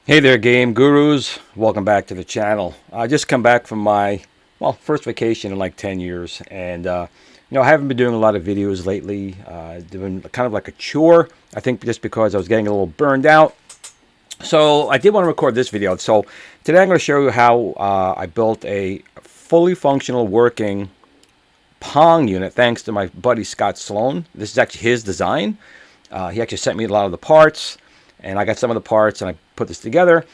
Hey there, game gurus. Welcome back to the channel. I just come back from my, first vacation in like 10 years. And, I haven't been doing a lot of videos lately. Doing kind of like a chore. I think just because I was getting a little burned out. So I did want to record this video. So today I'm going to show you how I built a fully functional working Pong unit thanks to my buddy Scott Sloan. This is actually his design. He actually sent me a lot of the parts. And I got some of the parts and I put this together.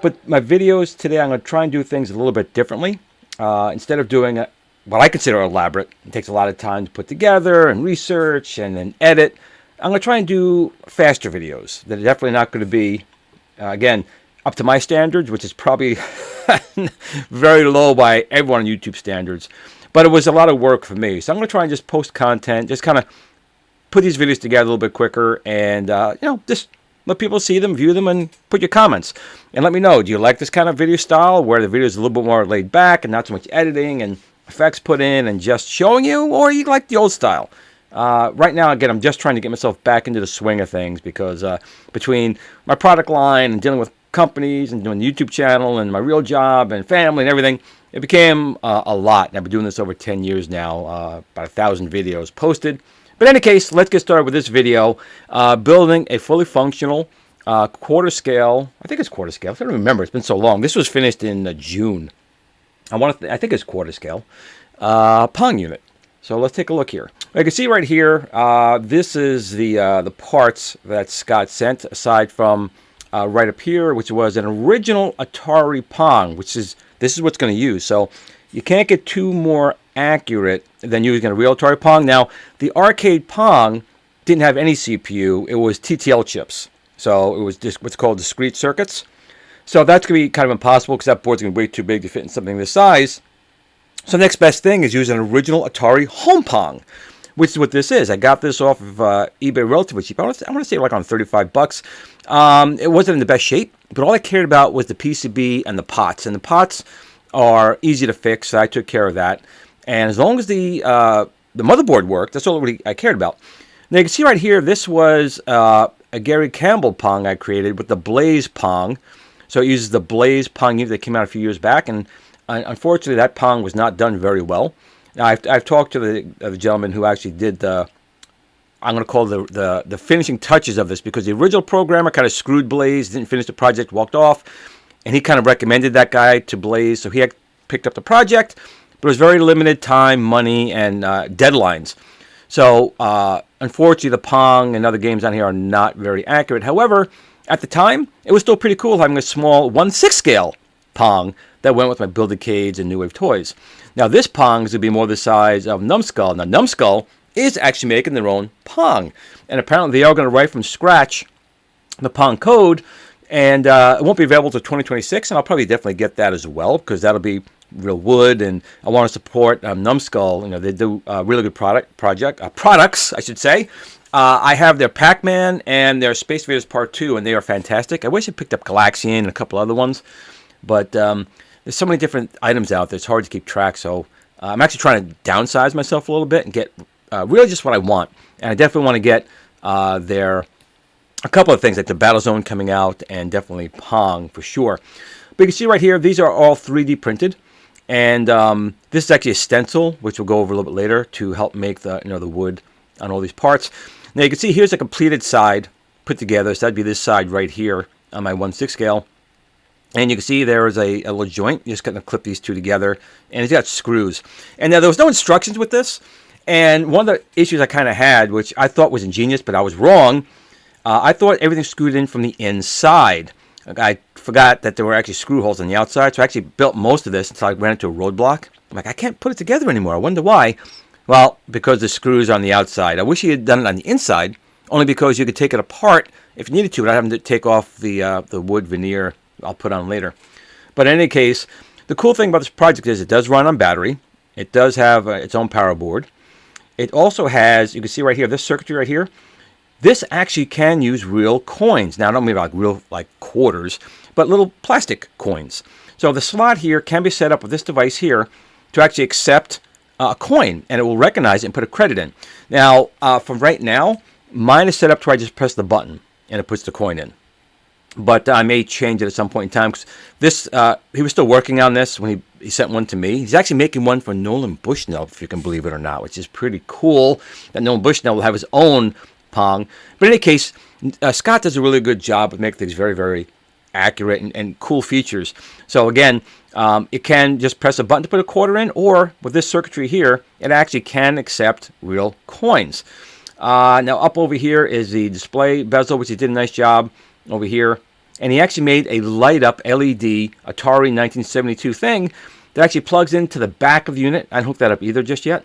But my videos today, I'm going to try and do things a little bit differently. Instead of doing what I consider elaborate, it takes a lot of time to put together and research and then edit. I'm going to try and do faster videos that are definitely not going to be, again, up to my standards, which is probably very low by everyone on YouTube standards. But it was a lot of work for me. So I'm going to try and just post content, just kind of put these videos together a little bit quicker and, just let people see them, view them, and put your comments. And let me know, do you like this kind of video style where the video is a little bit more laid back and not so much editing and effects put in and just showing you, or you like the old style? Right now, again, I'm just trying to get myself back into the swing of things because between my product line and dealing with companies and doing the YouTube channel and my real job and family and everything, it became a lot. And I've been doing this over 10 years now, about 1,000 videos posted. But in any case, let's get started with this video, building a fully functional quarter scale. I think it's quarter scale. I don't remember. It's been so long. This was finished in June. I think it's quarter scale Pong unit. So let's take a look here. You can see right here, this is the parts that Scott sent, aside from right up here, which was an original Atari Pong, this is what's going to use. So you can't get too more accurate than using a real Atari Pong. Now, the arcade Pong didn't have any CPU. It was TTL chips. So it was just what's called discrete circuits. So that's going to be kind of impossible because that board's going to be way too big to fit in something this size. So the next best thing is using an original Atari home Pong, which is what this is. I got this off of eBay relatively cheap. I want to say like on 35 bucks. It wasn't in the best shape, but all I cared about was the PCB and the pots. And the pots are easy to fix, so I took care of that. And as long as the motherboard worked, that's all really I cared about. Now you can see right here, this was a Gary Campbell Pong I created with the Blaze Pong. So it uses the Blaze Pong unit that came out a few years back, and unfortunately that Pong was not done very well. Now I've talked to the gentleman who actually did I'm going to call the finishing touches of this, because the original programmer kind of screwed Blaze, didn't finish the project, walked off, and he kind of recommended that guy to Blaze, so he had picked up the project. But it was very limited time, money, and deadlines. So, unfortunately, the Pong and other games on here are not very accurate. However, at the time, it was still pretty cool having a small 1/6 scale Pong that went with my Build-A-Cades and New Wave toys. Now, this Pong is going to be more the size of Numskull. Now, Numskull is actually making their own Pong. And apparently, they are going to write from scratch the Pong code. And it won't be available until 2026. And I'll probably definitely get that as well, because that'll be real wood, and I want to support Numskull. They do really good products, I should say. I have their Pac-Man and their Space Invaders Part 2, and they are fantastic. I wish I picked up Galaxian and a couple other ones, but there's so many different items out there, it's hard to keep track. So I'm actually trying to downsize myself a little bit and get really just what I want. And I definitely want to get a couple of things, like the Battle Zone coming out, and definitely Pong for sure. But you can see right here, these are all 3D printed. And this is actually a stencil, which we'll go over a little bit later, to help make the the wood on all these parts. Now you can see here's a completed side put together. So that'd be this side right here on my 1/6 scale. And you can see there is a little joint. You're just going to clip these two together, and it's got screws. And now there was no instructions with this. And one of the issues I kind of had, which I thought was ingenious, but I was wrong. I thought everything screwed in from the inside. I forgot that there were actually screw holes on the outside, so I actually built most of this until I ran into a roadblock. I'm like, I can't put it together anymore. I wonder why. Well, because the screws are on the outside. I wish you had done it on the inside, only because you could take it apart if you needed to, without having to take off the wood veneer I'll put on later. But in any case, the cool thing about this project is it does run on battery. It does have its own power board. It also has, you can see right here, this circuitry right here. This actually can use real coins. Now, I don't mean like real quarters, but little plastic coins. So the slot here can be set up with this device here to actually accept a coin, and it will recognize it and put a credit in. Now, from right now, mine is set up to where I just press the button, and it puts the coin in. but I may change it at some point in time. 'Cause this, he was still working on this when he sent one to me. He's actually making one for Nolan Bushnell, if you can believe it or not, which is pretty cool that Nolan Bushnell will have his own Pong. But in any case, Scott does a really good job of making things very, very accurate and cool features. So again, it can just press a button to put a quarter in, or with this circuitry here, it actually can accept real coins. Now up over here is the display bezel, which he did a nice job over here. And he actually made a light up LED Atari 1972 thing that actually plugs into the back of the unit. I didn't hook that up either just yet.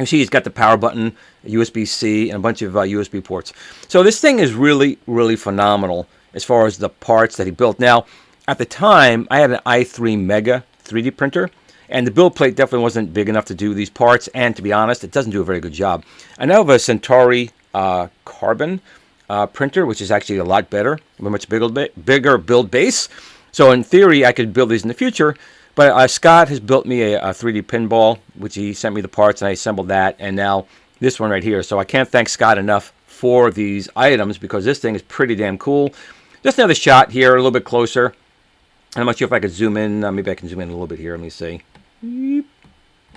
You see he's got the power button, USB-C, and a bunch of USB ports. So this thing is really, really phenomenal as far as the parts that he built. Now, at the time, I had an i3 Mega 3D printer, and the build plate definitely wasn't big enough to do these parts, and to be honest, it doesn't do a very good job. I now have a Centauri Carbon printer, which is actually a lot better, a much bigger build base. So in theory, I could build these in the future, but Scott has built me a 3D pinball, which he sent me the parts, and I assembled that, and now this one right here. So I can't thank Scott enough for these items, because this thing is pretty damn cool. Just another shot here, a little bit closer. I'm not sure if I could zoom in. Maybe I can zoom in a little bit here. Let me see. And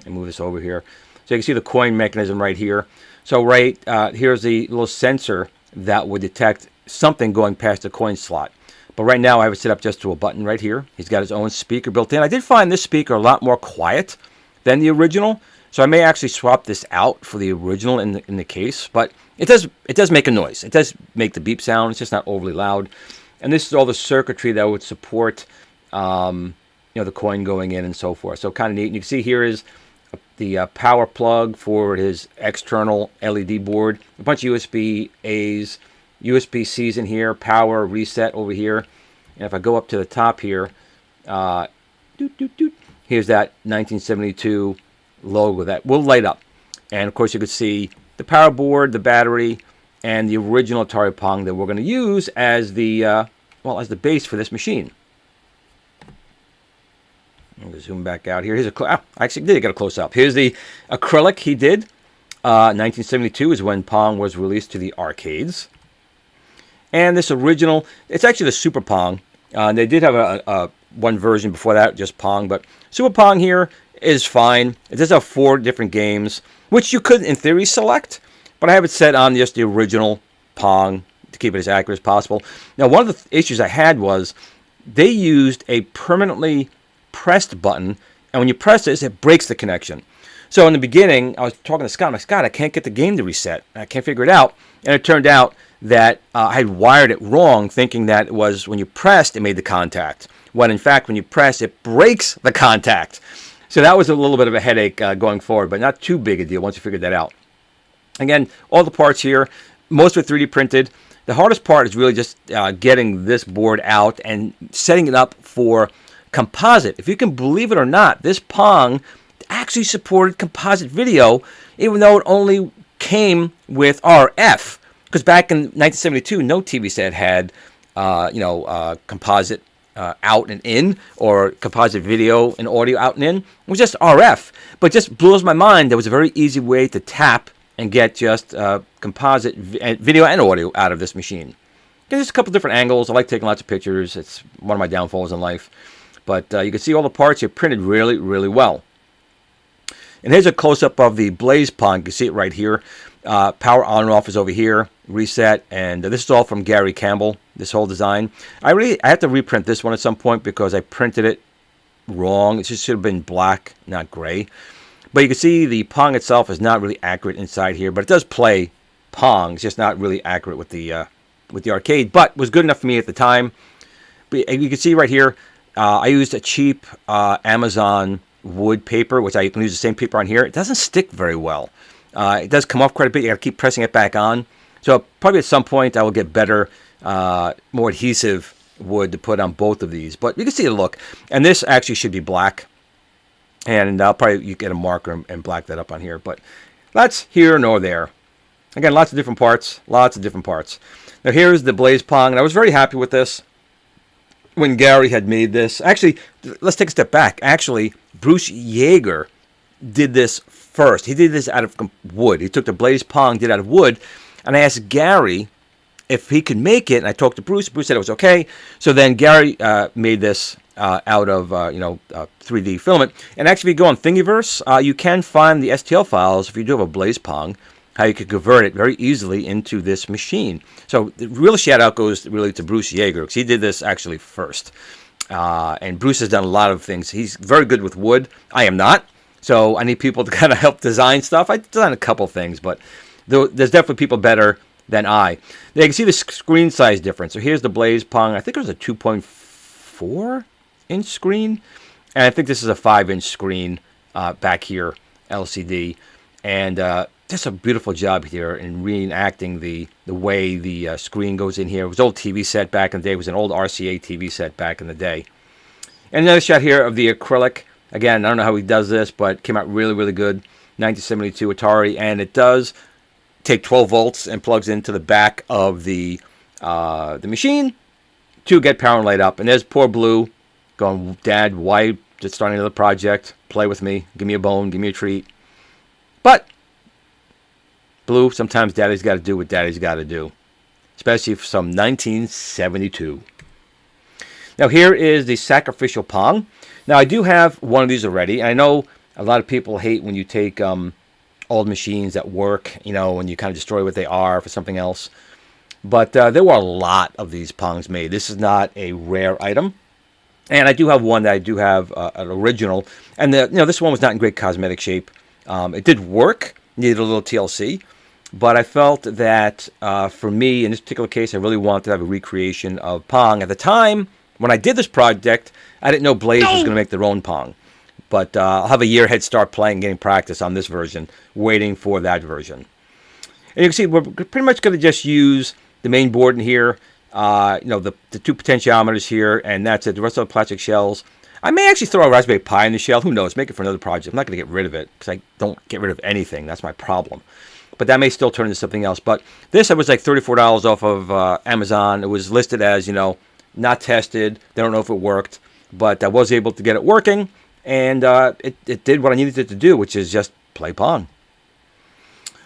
move this over here. So you can see the coin mechanism right here. So here's the little sensor that would detect something going past the coin slot. But right now I have it set up just to a button right here. He's got his own speaker built in. I did find this speaker a lot more quiet than the original, so I may actually swap this out for the original in the case. But it does make a noise. It does make the beep sound. It's just not overly loud. And this is all the circuitry that would support the coin going in and so forth. So kind of neat. And you can see here is the power plug for his external LED board. A bunch of USB-A's, USB-C's in here, power reset over here. And if I go up to the top here, here's that 1972 logo that will light up. And of course you can see the power board, the battery, and the original Atari Pong that we're going to use as the as the base for this machine. I'm going to zoom back out here. Here's I actually did get a close-up. Here's the acrylic he did. 1972 is when Pong was released to the arcades. And this original, it's actually the Super Pong. They did have a one version before that, just Pong. But Super Pong here is fine. It does have 4 different games, which you could, in theory, select. But I have it set on just the original Pong to keep it as accurate as possible. Now, one of the issues I had was they used a permanently pressed button, and when you press this, it breaks the connection. So in the beginning, I was talking to Scott. I'm like, Scott, I can't get the game to reset. I can't figure it out. And it turned out that I had wired it wrong, thinking that it was when you pressed, it made the contact. When in fact, when you press, it breaks the contact. So that was a little bit of a headache going forward, but not too big a deal once you figured that out. Again, all the parts here, most of it 3D printed. The hardest part is really just getting this board out and setting it up for composite. If you can believe it or not, this Pong actually supported composite video, even though it only came with RF. Because back in 1972, no TV set had, composite out and in, or composite video and audio out and in. It was just RF. But it just blows my mind. There was a very easy way to tap and get just composite video and audio out of this machine. There's a couple different angles. I like taking lots of pictures. It's one of my downfalls in life. But you can see all the parts are printed really, really well. And here's a close-up of the Blaze Pong. You can see it right here. Power on and off is over here. Reset. And this is all from Gary Campbell, this whole design. I have to reprint this one at some point because I printed it wrong. It just should have been black, not gray. But you can see the Pong itself is not really accurate inside here. But it does play Pong. It's just not really accurate with the arcade. But it was good enough for me at the time. But you can see right here, I used a cheap Amazon wood paper, which I can use the same paper on here. It doesn't stick very well. It does come off quite a bit. You got to keep pressing it back on. So probably at some point I will get better, more adhesive wood to put on both of these. But you can see the look. And this actually should be black. And I'll probably get a marker and black that up on here. But that's here nor there. Again, lots of different parts. Lots of different parts. Now here's the Blaze Pong. And I was very happy with this when Gary had made this. Actually, let's take a step back. Actually, Bruce Yeager did this first. He did this out of wood. He took the Blaze Pong, did it out of wood, and I asked Gary if he could make it, and I talked to Bruce. Bruce said it was okay. So then Gary made this out of 3D filament. And actually, if you go on Thingiverse, you can find the STL files if you do have a Blaze Pong, how you could convert it very easily into this machine. So the real shout out goes really to Bruce Yeager, because he did this actually first. And Bruce has done a lot of things. He's very good with wood. I am not. So I need people to kind of help design stuff. I designed a couple things, but there's definitely people better than I. Now you can see the screen size difference. So here's the Blaze Pong. I think it was a 2.4 inch screen. And I think this is a 5-inch screen back here, LCD. And just a beautiful job here in reenacting the way the screen goes in here. It was an old TV set back in the day. It was an old RCA TV set back in the day. And another shot here of the acrylic. Again, I don't know how he does this, but it came out really, really good. 1972 Atari. And it does take 12 volts and plugs into the back of the machine to get power and light up. And there's poor Blue going, Dad, why just starting another project? Play with me. Give me a bone. Give me a treat. But Blue, sometimes Daddy's got to do what Daddy's got to do, especially for some 1972. Now here is the sacrificial Pong. Now I do have one of these already. I know a lot of people hate when you take old machines that work, and you kind of destroy what they are for something else. But there were a lot of these Pongs made. This is not a rare item. And I do have one that I do have an original. And this one was not in great cosmetic shape. It did work, needed a little TLC. But I felt that for me, in this particular case, I really wanted to have a recreation of Pong. At the time, when I did this project, I didn't know Blaze was going to make their own Pong. But I'll have a year head start playing, getting practice on this version, waiting for that version. And you can see we're pretty much going to just use the main board in here, the 2 potentiometers here, and that's it. The rest of the plastic shells. I may actually throw a Raspberry Pi in the shell. Who knows? Make it for another project. I'm not going to get rid of it because I don't get rid of anything. That's my problem. But that may still turn into something else. But this, I was like $34 off of Amazon. It was listed as, not tested. They don't know if it worked. But I was able to get it working. And it did what I needed it to do, which is just play Pong.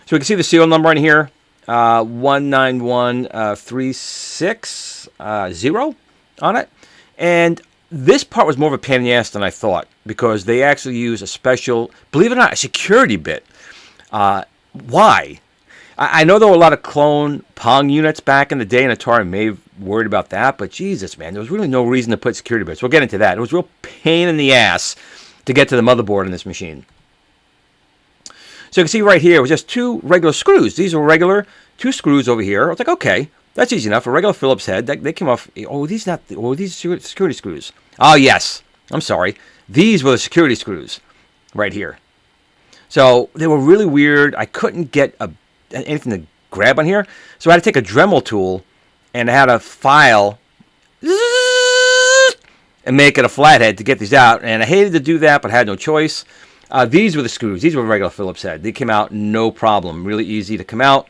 So we can see the serial number in here. 191360 on it. And this part was more of a pain in the ass than I thought, because they actually use a special, believe it or not, a security bit. Why? I know there were a lot of clone Pong units back in the day, and Atari may have worried about that, but Jesus, man, there was really no reason to put security bits. We'll get into that. It was a real pain in the ass to get to the motherboard in this machine. So you can see right here, it was just 2 regular screws. These were regular 2 screws over here. I was like, okay, that's easy enough. A regular Phillips head. They came off. Oh, these security screws. Oh, yes. I'm sorry. These were the security screws right here. So they were really weird. I couldn't get anything to grab on here. So I had to take a Dremel tool and I had to file and make it a flathead to get these out. And I hated to do that, but I had no choice. These were the screws. These were regular Phillips head. They came out no problem. Really easy to come out.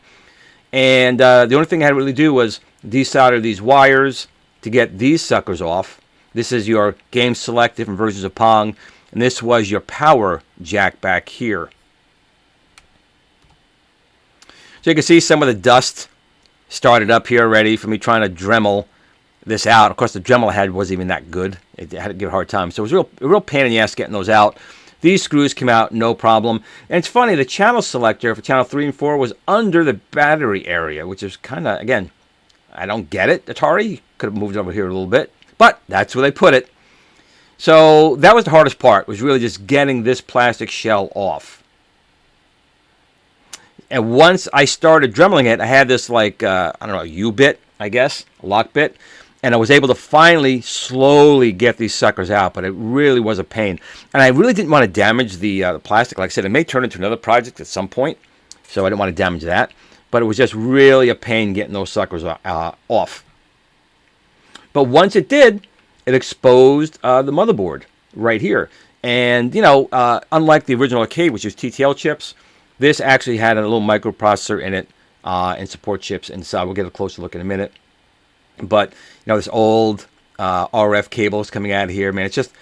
And the only thing I had to really do was desolder these wires to get these suckers off. This is your game select, different versions of Pong. And this was your power jack back here. So you can see some of the dust started up here already from me trying to Dremel this out. Of course, the Dremel head wasn't even that good. It had to give it a hard time. So it was a real pain in the ass getting those out. These screws came out no problem. And it's funny, the channel selector for channel 3 and 4 was under the battery area, which is kind of, again, I don't get it, Atari. Could have moved over here a little bit. But that's where they put it. So that was the hardest part, was really just getting this plastic shell off. And once I started Dremeling it, I had this like, I don't know, a U-bit, I guess, a lock bit. And I was able to finally slowly get these suckers out, but it really was a pain. And I really didn't want to damage the plastic. Like I said, it may turn into another project at some point, so I didn't want to damage that. But it was just really a pain getting those suckers off. But once it did, it exposed the motherboard right here. And, unlike the original arcade, which was TTL chips, this actually had a little microprocessor in it and support chips inside. We'll get a closer look in a minute. But, this old RF cables coming out of here, man, it just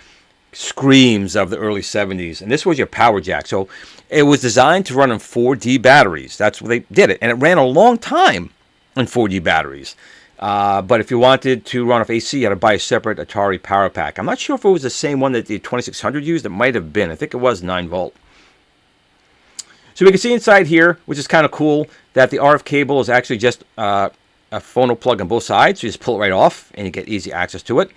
screams of the early 70s. And this was your power jack. So it was designed to run on 4D batteries. That's where they did it. And it ran a long time and 4G batteries. But if you wanted to run off AC, you had to buy a separate Atari power pack. I'm not sure if it was the same one that the 2600 used. It might have been. I think it was 9 volt. So we can see inside here, which is kind of cool, that the RF cable is actually just a phono plug on both sides. So you just pull it right off and you get easy access to it.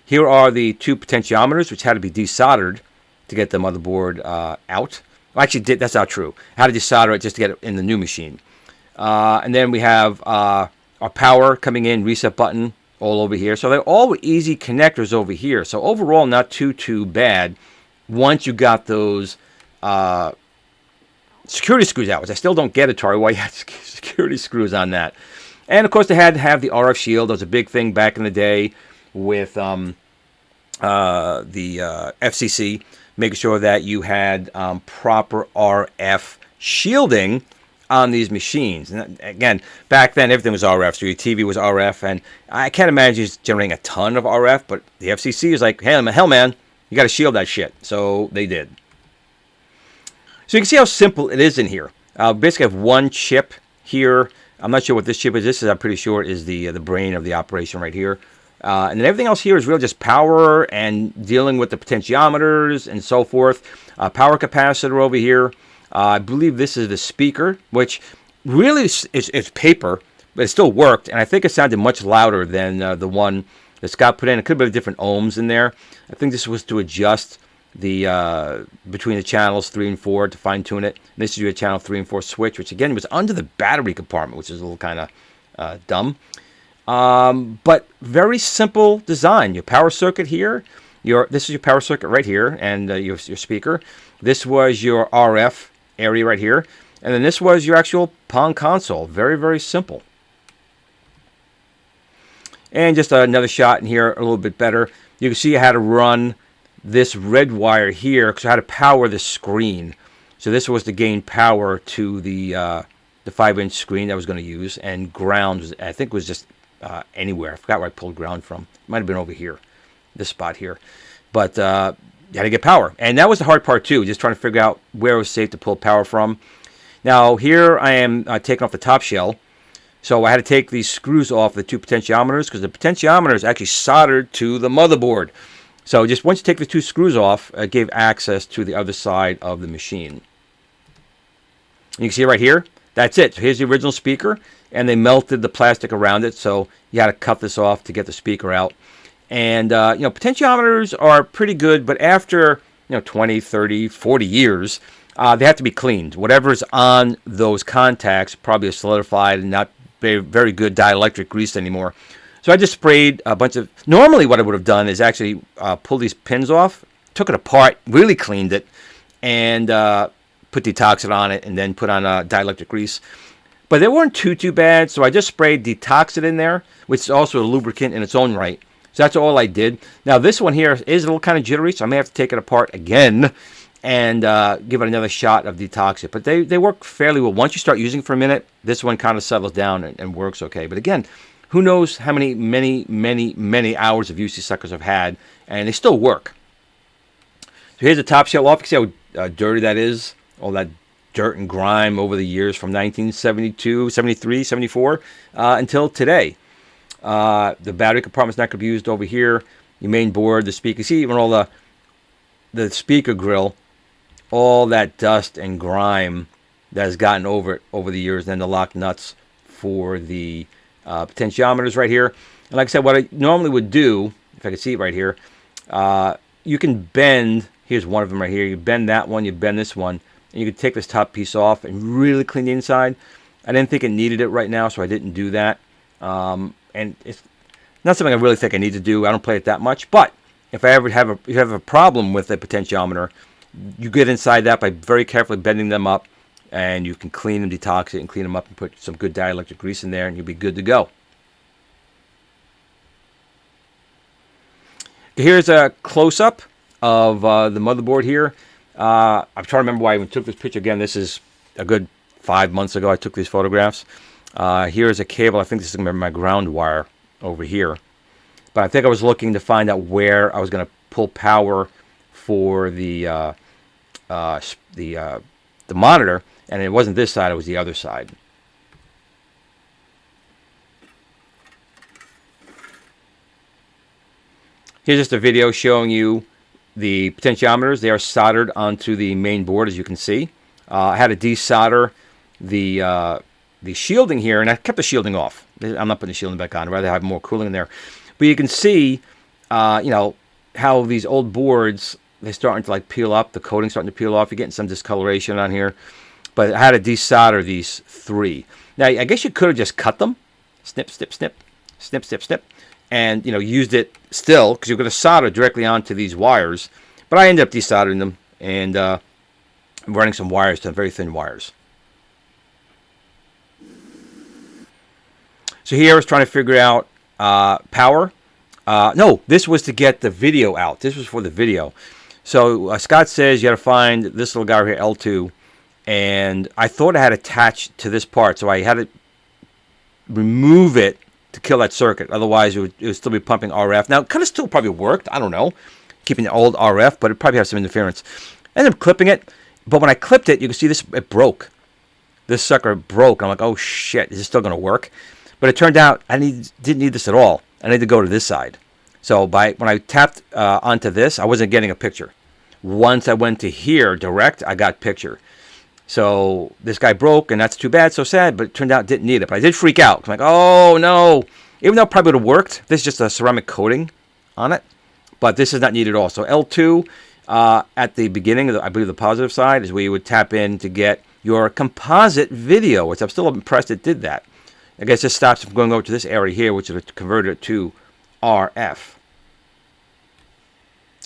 Here are the 2 potentiometers, which had to be desoldered to get the motherboard out. Well, actually, that's not true. I had to desolder it just to get it in the new machine. And then we have our power coming in, reset button all over here. So they're all easy connectors over here. So overall, not too bad once you got those security screws out, which I still don't get, Atari, why you had security screws on that. And of course, they had to have the RF shield. That was a big thing back in the day with the FCC, making sure that you had proper RF shielding on these machines. And again, back then everything was RF, so your TV was RF, and I can't imagine it's generating a ton of RF, but the FCC is like, hey, hell man, you got to shield that shit. So they did. So you can see how simple it is in here. Basically, I have one chip here. I'm not sure what this chip is. This is, I'm pretty sure, is the brain of the operation right here. And then everything else here is really just power and dealing with the potentiometers and so forth. Power capacitor over here. I believe this is the speaker, which really is paper, but it still worked. And I think it sounded much louder than the one that Scott put in. It could have been different ohms in there. I think this was to adjust the between the channels 3 and 4 to fine tune it. And this is your channel 3 and 4 switch, which again was under the battery compartment, which is a little kind of dumb. But very simple design. Your power circuit here. This is your power circuit right here, and your speaker. This was your RF area right here, and then this was your actual Pong console. Very, very simple. And just another shot in here, a little bit better. You can see how to run this red wire here because I had to power the screen. So this was to gain power to the 5-inch screen that I was going to use, and ground was, I think, was just anywhere. I forgot where I pulled ground from. It might have been over here, this spot here. But you had to get power, and that was the hard part too, just trying to figure out where it was safe to pull power from. Now here I am taking off the top shell, so I had to take these screws off the 2 potentiometers because the potentiometer is actually soldered to the motherboard. So just once you take the 2 screws off, it gave access to the other side of the machine. And you can see right here, that's it. So here's the original speaker, and they melted the plastic around it, so you had to cut this off to get the speaker out. And you know, potentiometers are pretty good, but after 20, 30, 40 years, they have to be cleaned. Whatever's on those contacts probably is solidified and not very good dielectric grease anymore. So I just sprayed a bunch of... Normally what I would have done is actually pull these pins off, took it apart, really cleaned it, and put Detoxit on it, and then put on dielectric grease. But they weren't too bad, so I just sprayed Detoxit in there, which is also a lubricant in its own right. So that's all I did. Now this one here is a little kind of jittery, so I may have to take it apart again and give it another shot of Detoxit. But they work fairly well. Once you start using it for a minute, this one kind of settles down and works okay. But again, who knows how many hours of use these suckers have had, and they still work. So here's the top shell off. You can see how dirty that is. All that dirt and grime over the years from 1972, 73, 74 until today. The battery compartment's not going to be used over here. Your main board, the speaker. See, even all the speaker grill, all that dust and grime that has gotten over it over the years. And then the lock nuts for the potentiometers right here. And like I said, what I normally would do, if I could see it right here, you can bend, here's one of them right here, you bend that one, you bend this one, and you can take this top piece off and really clean the inside. I didn't think it needed it right now, so I didn't do that. And it's not something I really think I need to do. I don't play it that much, but if I ever have a problem with a potentiometer, you get inside that by very carefully bending them up, and you can clean them, detox it, and clean them up and put some good dielectric grease in there, and you'll be good to go. Here's a close-up of the motherboard here. I'm trying to remember why I even took this picture again. This is a good 5 months ago I took these photographs. Here's a cable. I think this is going to be my ground wire over here. But I think I was looking to find out where I was going to pull power for the monitor, and it wasn't this side, it was the other side. Here's just a video showing you the potentiometers. They are soldered onto the main board, as you can see. I had to desolder the shielding here, and I kept the shielding off. I'm not putting the shielding back on. I'd rather have more cooling in there. But you can see, you know, how these old boards, they're starting to like peel up. The coating's starting to peel off. You're getting some discoloration on here. But I had to desolder these 3. Now, I guess you could have just cut them. Snip, snip, snip. Snip, snip, snip. And, you know, used it still, because you're going to solder directly onto these wires. But I ended up desoldering them and running some wires, some very thin wires. So here I was trying to figure out power. No, this was to get the video out. This was for the video. So Scott says you got to find this little guy here, L2. And I thought I had attached to this part. So I had to remove it to kill that circuit. Otherwise, it would still be pumping RF. Now, it could have still probably worked. I don't know. Keeping the old RF, but it probably has some interference. I ended up clipping it. But when I clipped it, you can see this, it broke. This sucker broke. I'm like, oh, shit. Is this still going to work? But it turned out I didn't need this at all. I need to go to this side. So when I tapped onto this, I wasn't getting a picture. Once I went to here direct, I got picture. So this guy broke, and that's too bad, so sad. But it turned out didn't need it. But I did freak out. I'm like, oh no! Even though it probably would have worked, this is just a ceramic coating on it. But this is not needed at all. So L2 at the beginning, I believe the positive side, is where you would tap in to get your composite video, which I'm still impressed it did that. I guess this stops from going over to this area here, which is converted to RF.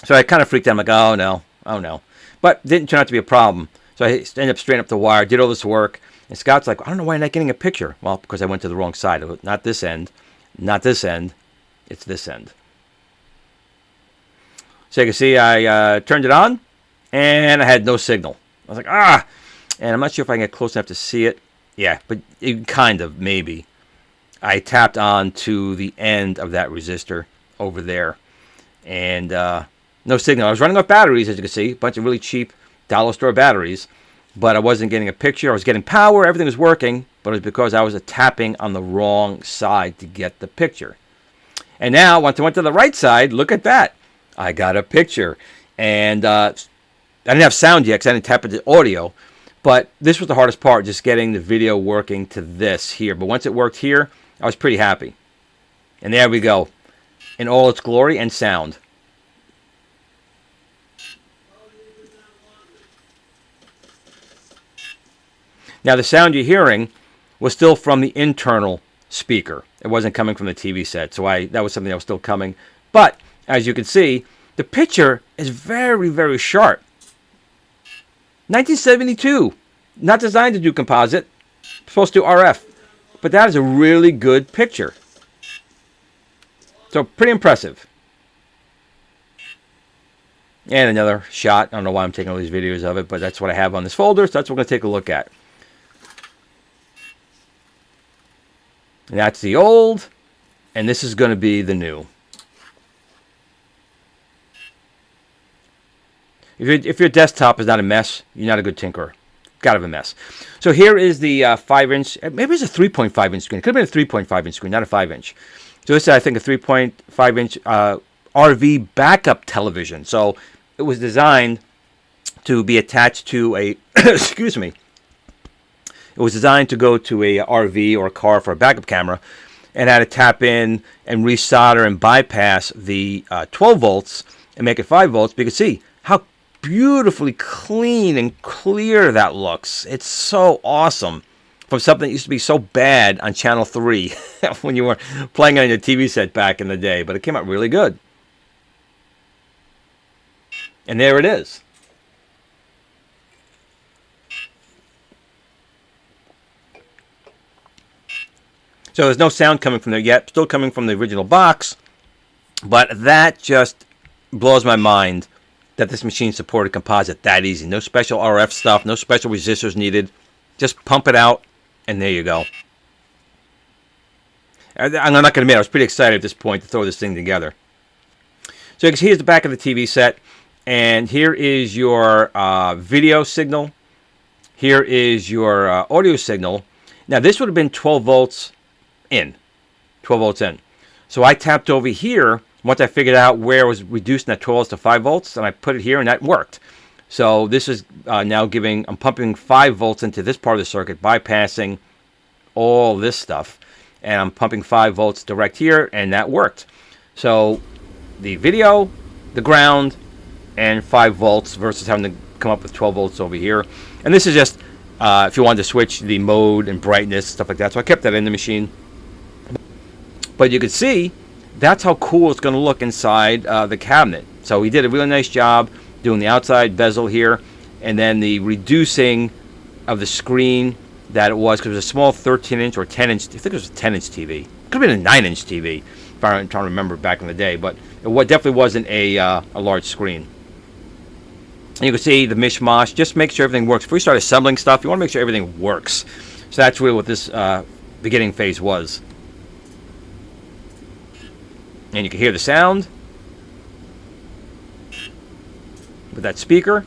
So I kind of freaked out. I'm like, oh no, oh no. But it didn't turn out to be a problem. So I ended up straightening up the wire, did all this work. And Scott's like, I don't know why I'm not getting a picture. Well, because I went to the wrong side. Not this end. Not this end. It's this end. So you can see I turned it on, and I had no signal. I was like, ah! And I'm not sure if I can get close enough to see it. Yeah, but it kind of, maybe. I tapped on to the end of that resistor over there. And no signal. I was running off batteries, as you can see. A bunch of really cheap dollar store batteries. But I wasn't getting a picture. I was getting power. Everything was working. But it was because I was tapping on the wrong side to get the picture. And now, once I went to the right side, look at that. I got a picture. And I didn't have sound yet because I didn't tap into audio. But this was the hardest part, just getting the video working to this here. But once it worked here, I was pretty happy. And there we go, in all its glory and sound. Now the sound you're hearing was still from the internal speaker. It wasn't coming from the TV set, so that was something that was still coming. But, as you can see, the picture is very, very sharp. 1972, not designed to do composite, supposed to do RF, but that is a really good picture. So pretty impressive. And another shot. I don't know why I'm taking all these videos of it, but that's what I have on this folder, so that's what we're going to take a look at. And that's the old, and this is going to be the new. If your desktop is not a mess, you're not a good tinkerer. Got to have a mess. So here is the 5-inch. Maybe it's a 3.5-inch screen. It could have been a 3.5-inch screen, not a 5-inch. So this is, I think, a 3.5-inch RV backup television. So it was designed to be attached to a, excuse me. It was designed to go to a RV or a car for a backup camera, and had to tap in and resolder and bypass the 12 volts and make it 5 volts. But you can see how beautifully clean and clear that looks. It's so awesome. From something that used to be so bad on Channel 3 when you were playing on your TV set back in the day. But it came out really good. And there it is. So there's no sound coming from there yet. Still coming from the original box. But that just blows my mind that this machine supported composite that easy. No special RF stuff. No special resistors needed. Just pump it out. And there you go. I'm not going to admit, I was pretty excited at this point to throw this thing together. So you can see here's the back of the TV set. And here is your video signal. Here is your audio signal. Now this would have been 12 volts in. 12 volts in. So I tapped over here Once I figured out where it was reducing that 12 volts to 5 volts, and I put it here, and that worked. So this is now I'm pumping 5 volts into this part of the circuit, bypassing all this stuff, and I'm pumping 5 volts direct here, and that worked. So the video, the ground, and 5 volts versus having to come up with 12 volts over here. And this is just if you wanted to switch the mode and brightness, stuff like that. So I kept that in the machine. But you could see that's how cool it's going to look inside the cabinet. So he did a really nice job doing the outside bezel here, and then the reducing of the screen that it was, because it was a small 13-inch or 10-inch. I think it was a 10-inch TV. Could have been a 9-inch TV, if I'm trying to remember back in the day. But it definitely wasn't a large screen. And you can see the mishmash. Just make sure everything works. Before you start assembling stuff, you want to make sure everything works. So that's really what this beginning phase was. And you can hear the sound with that speaker.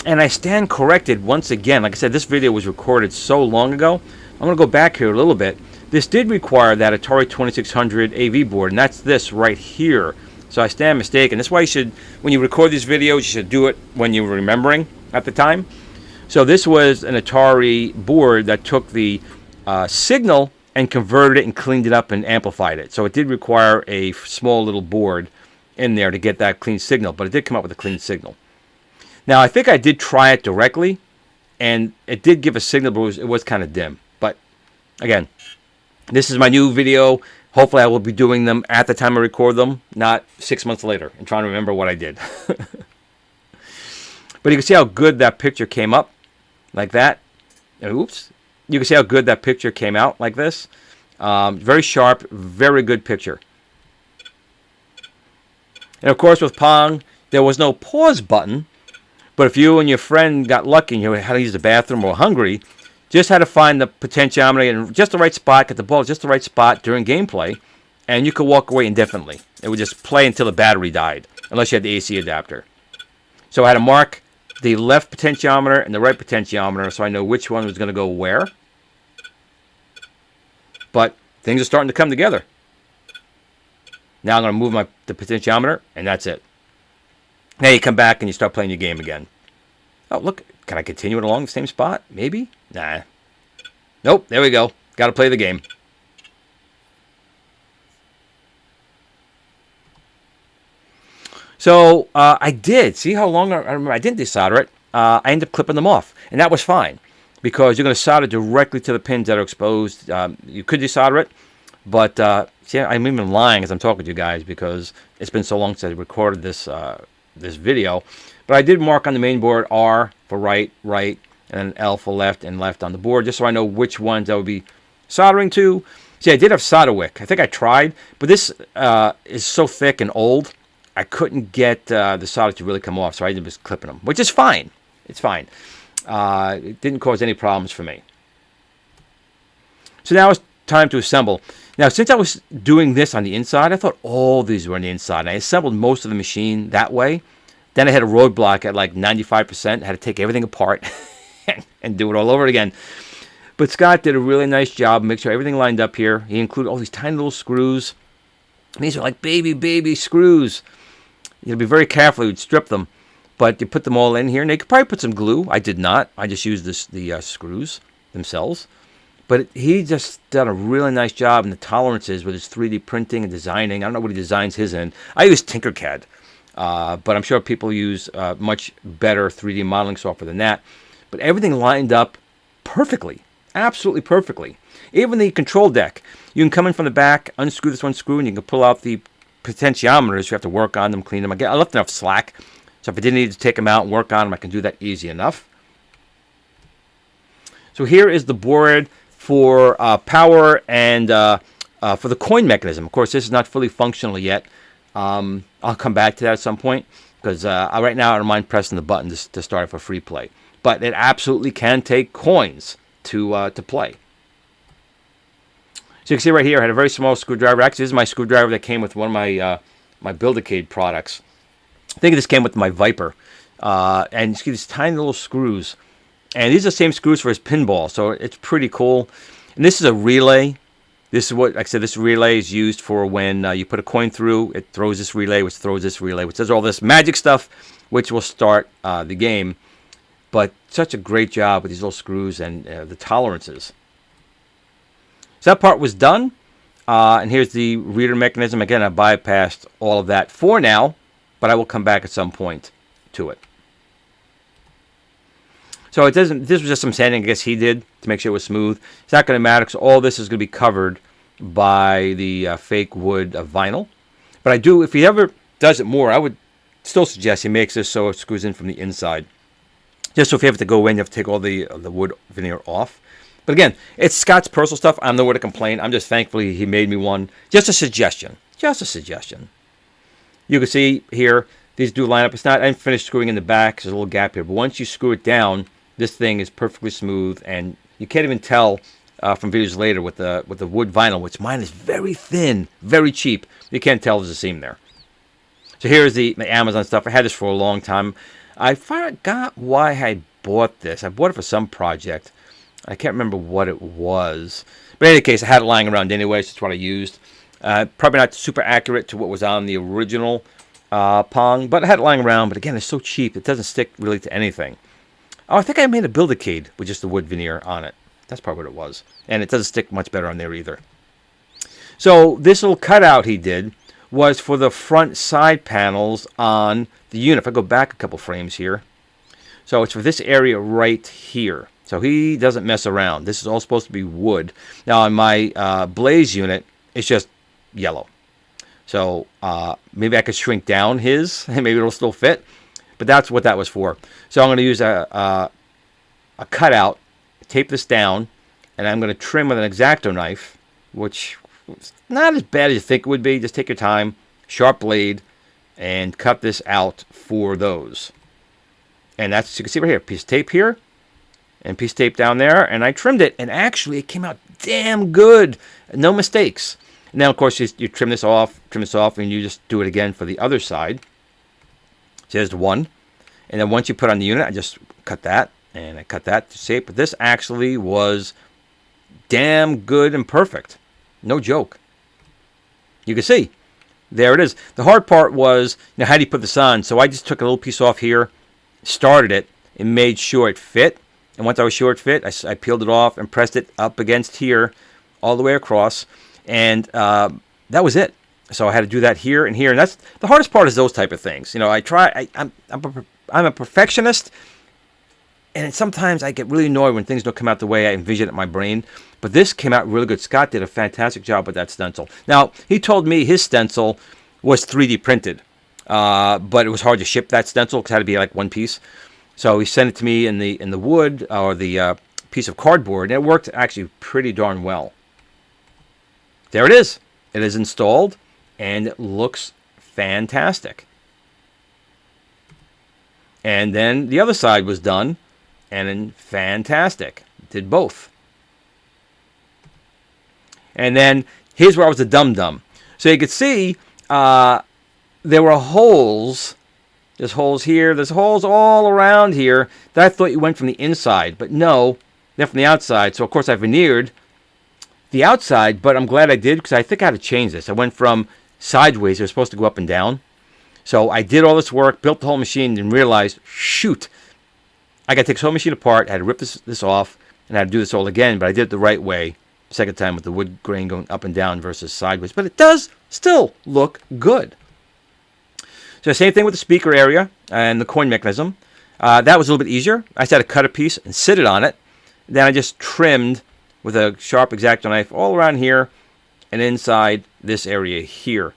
And I stand corrected once again. Like I said, this video was recorded so long ago. I'm going to go back here a little bit. This did require that Atari 2600 AV board, and that's this right here. So I stand mistaken. That's why you should, when you record these videos, you should do it when you're remembering at the time. So this was an Atari board that took the signal and converted it and cleaned it up and amplified it. So it did require a small little board in there to get that clean signal, but it did come up with a clean signal. Now I think I did try it directly, and it did give a signal, but it was kind of dim. But again, this is my new video. Hopefully I will be doing them at the time I record them, not 6 months later, and trying to remember what I did. But you can see how good that picture came up, like that. Oops. You can see how good that picture came out, like this. Very sharp, very good picture. And of course with Pong, there was no pause button. But if you and your friend got lucky and you had to use the bathroom or hungry, just had to find the potentiometer in just the right spot, get the ball just the right spot during gameplay, and you could walk away indefinitely. It would just play until the battery died, unless you had the AC adapter. So I had to mark the left potentiometer and the right potentiometer so I know which one was going to go where. But things are starting to come together. Now I'm going to move the potentiometer, and that's it. Now you come back and you start playing your game again. Oh, look. Can I continue it along the same spot? Maybe? Nah. Nope. There we go. Got to play the game. So I did. See how long I remember? I didn't desolder it. I ended up clipping them off. And that was fine, because you're going to solder directly to the pins that are exposed. You could desolder it. But see, I'm even lying as I'm talking to you guys, because it's been so long since I recorded this this video. But I did mark on the main board R for right, right, and L for left, and left on the board, just so I know which ones I would be soldering to. See, I did have solder wick. I think I tried, but this is so thick and old, I couldn't get the solder to really come off, so I ended up just clipping them, which is fine. It's fine. It didn't cause any problems for me. So now it's time to assemble. Now, since I was doing this on the inside, I thought all these were on the inside. I assembled most of the machine that way. Then I had a roadblock at like 95%. I had to take everything apart and do it all over again. But Scott did a really nice job, make sure everything lined up here. He included all these tiny little screws. These are like baby screws. You have to be very careful. You'd strip them. But you put them all in here. And they could probably put some glue. I did not. I just used the screws themselves. But he just done a really nice job in the tolerances with his 3D printing and designing. I don't know what he designs his in. I use Tinkercad. But I'm sure people use much better 3D modeling software than that. But everything lined up perfectly. Absolutely perfectly. Even the control deck. You can come in from the back, unscrew this one screw, and you can pull out the potentiometers. You have to work on them, clean them. I left enough slack. So if I didn't need to take them out and work on them, I can do that easy enough. So here is the board for power and for the coin mechanism. Of course, this is not fully functional yet. I'll come back to that at some point, because right now I don't mind pressing the button to start it for free play. But it absolutely can take coins to play. So you can see right here, I had a very small screwdriver. Actually, this is my screwdriver that came with one of my my Build-A-Cade products. I think this came with my Viper. And you see these tiny little screws. And these are the same screws for his pinball, so it's pretty cool. And this is a relay. This is what, like I said, this relay is used for when you put a coin through, it throws this relay, which throws this relay, which does all this magic stuff, which will start the game. But such a great job with these little screws and the tolerances. So that part was done. And here's the reader mechanism. Again, I bypassed all of that for now, but I will come back at some point to it. So it doesn't. This was just some sanding, I guess he did to make sure it was smooth. It's not going to matter because all this is going to be covered by the fake wood vinyl. But I do, if he ever does it more, I would still suggest he makes this so it screws in from the inside. Just so if you have to go in, you have to take all the wood veneer off. But again, it's Scott's personal stuff. I'm nowhere to complain. I'm just thankfully he made me one. Just a suggestion. Just a suggestion. You can see here, these do line up. It's not, I didn't finish screwing in the back. There's a little gap here. But once you screw it down, this thing is perfectly smooth, and you can't even tell from videos later with the wood vinyl, which mine is very thin, very cheap. You can't tell there's a seam there. So here's the Amazon stuff. I had this for a long time. I forgot why I bought this. I bought it for some project. I can't remember what it was. But in any case, I had it lying around anyway, so that's what I used. Probably not super accurate to what was on the original Pong, but I had it lying around. But again, it's so cheap, it doesn't stick really to anything. Oh, I think I made a Build-A-Cade with just the wood veneer on it. That's probably what it was. And it doesn't stick much better on there either. So this little cutout he did was for the front side panels on the unit. If I go back a couple frames here. So it's for this area right here. So he doesn't mess around. This is all supposed to be wood. Now on my Blaze unit, it's just yellow. So maybe I could shrink down his, and maybe it'll still fit. But that's what that was for. So I'm going to use a cutout, tape this down, and I'm going to trim with an X-Acto knife, which is not as bad as you think it would be. Just take your time, sharp blade, and cut this out for those. And that's, you can see right here, piece of tape here, and piece of tape down there, and I trimmed it, and actually it came out damn good. No mistakes. Now, of course, you trim this off, and you just do it again for the other side. So there's one. And then once you put on the unit, I just cut that, and I cut that to shape. But this actually was damn good and perfect. No joke. You can see. There it is. The hard part was, how do you put this on? So I just took a little piece off here, started it, and made sure it fit. And once I was sure it fit, I peeled it off and pressed it up against here, all the way across. And that was it. So I had to do that here and here, and that's the hardest part. Is those type of things. I'm a perfectionist, and sometimes I get really annoyed when things don't come out the way I envision it in my brain. But this came out really good. Scott did a fantastic job with that stencil. Now he told me his stencil was 3D printed, but it was hard to ship that stencil because it had to be like one piece. So he sent it to me in the wood or the piece of cardboard, and it worked actually pretty darn well. There it is. It is installed. And it looks fantastic. And then the other side was done. And then fantastic. Did both. And then here's where I was a dum-dum. So you could see there were holes. There's holes here. There's holes all around here that I thought you went from the inside. But no, they're from the outside. So, of course, I veneered the outside. But I'm glad I did because I think I had to change this. I went from sideways. It was supposed to go up and down. So I did all this work, built the whole machine, and realized, shoot, I got to take this whole machine apart. I had to rip this off, and I had to do this all again. But I did it the right way. Second time with the wood grain going up and down versus sideways. But it does still look good. So same thing with the speaker area and the coin mechanism. That was a little bit easier. I just had to cut a piece and sit it on it. Then I just trimmed with a sharp X-Acto knife all around here and inside this area here.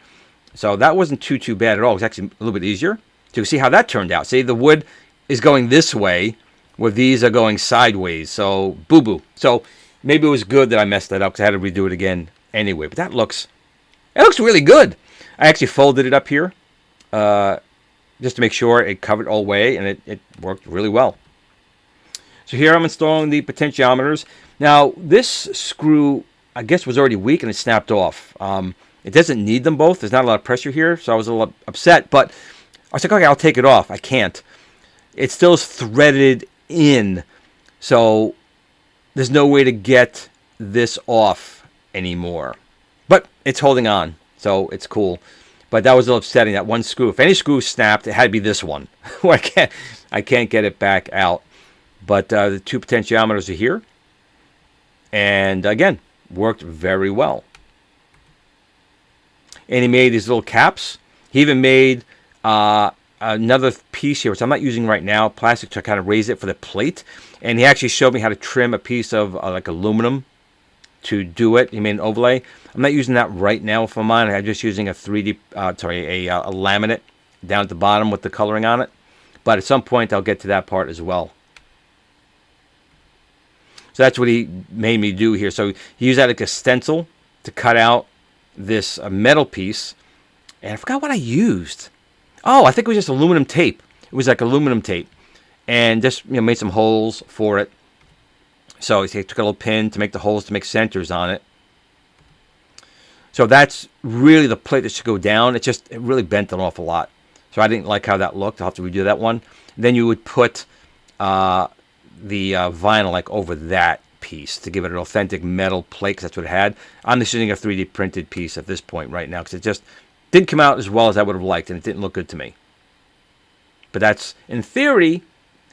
So that wasn't too bad at all. It was actually a little bit easier. So you can see how that turned out. See, the wood is going this way where these are going sideways. So boo-boo. So maybe it was good that I messed that up because I had to redo it again anyway. But it looks really good. I actually folded it up here just to make sure it covered all the way, and it worked really well. So here I'm installing the potentiometers. Now this screw, I guess, was already weak and it snapped off. It doesn't need them both. There's not a lot of pressure here, so I was a little upset. But I was like, okay, I'll take it off. I can't. It still is threaded in. So there's no way to get this off anymore. But it's holding on, so it's cool. But that was a little upsetting, that one screw. If any screw snapped, it had to be this one. I can't get it back out. But the 2 potentiometers are here. And again, worked very well. And he made these little caps. He even made another piece here, which I'm not using right now, plastic, to kind of raise it for the plate. And he actually showed me how to trim a piece of like aluminum to do it. He made an overlay. I'm not using that right now for mine. I'm just using a 3D, a laminate down at the bottom with the coloring on it. But at some point, I'll get to that part as well. So that's what he made me do here. So he used that like a stencil to cut out this metal piece. And I forgot what I used. Oh, I think it was just aluminum tape. It was like aluminum tape. And just made some holes for it. So he took a little pin to make the holes to make centers on it. So that's really the plate that should go down. It really bent an awful lot. So I didn't like how that looked. I'll have to redo that one. Then you would put the vinyl like over that piece to give it an authentic metal plate, because that's what it had. I'm just using a 3D printed piece at this point right now, because it just didn't come out as well as I would have liked, and it didn't look good to me. But that's, in theory,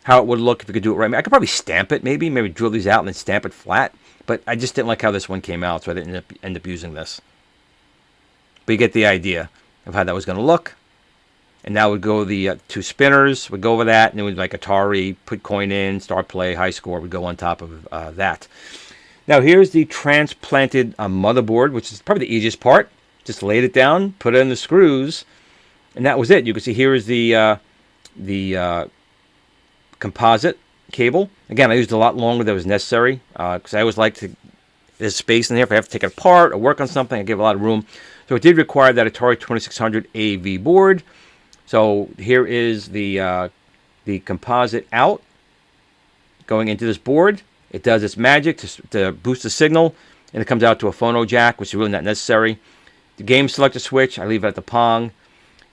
how it would look if you could do it right. I could probably stamp it, maybe drill these out and then stamp it flat. But I just didn't like how this one came out, so I didn't end up using this. But you get the idea of how that was going to look. And now would go the 2 spinners, would go over that, and it would like Atari, put coin in, start play, high score would go on top of that. Now here's the transplanted motherboard, which is probably the easiest part. Just laid it down, put in the screws, and that was it. You can see here is the composite cable. Again, I used a lot longer than was necessary, because I always like to, there's space in here if I have to take it apart or work on something. I give a lot of room. So it did require that Atari 2600 AV board. So here is the composite out going into this board. It does its magic to boost the signal, and it comes out to a phono jack, which is really not necessary. The game selector switch, I leave it at the Pong.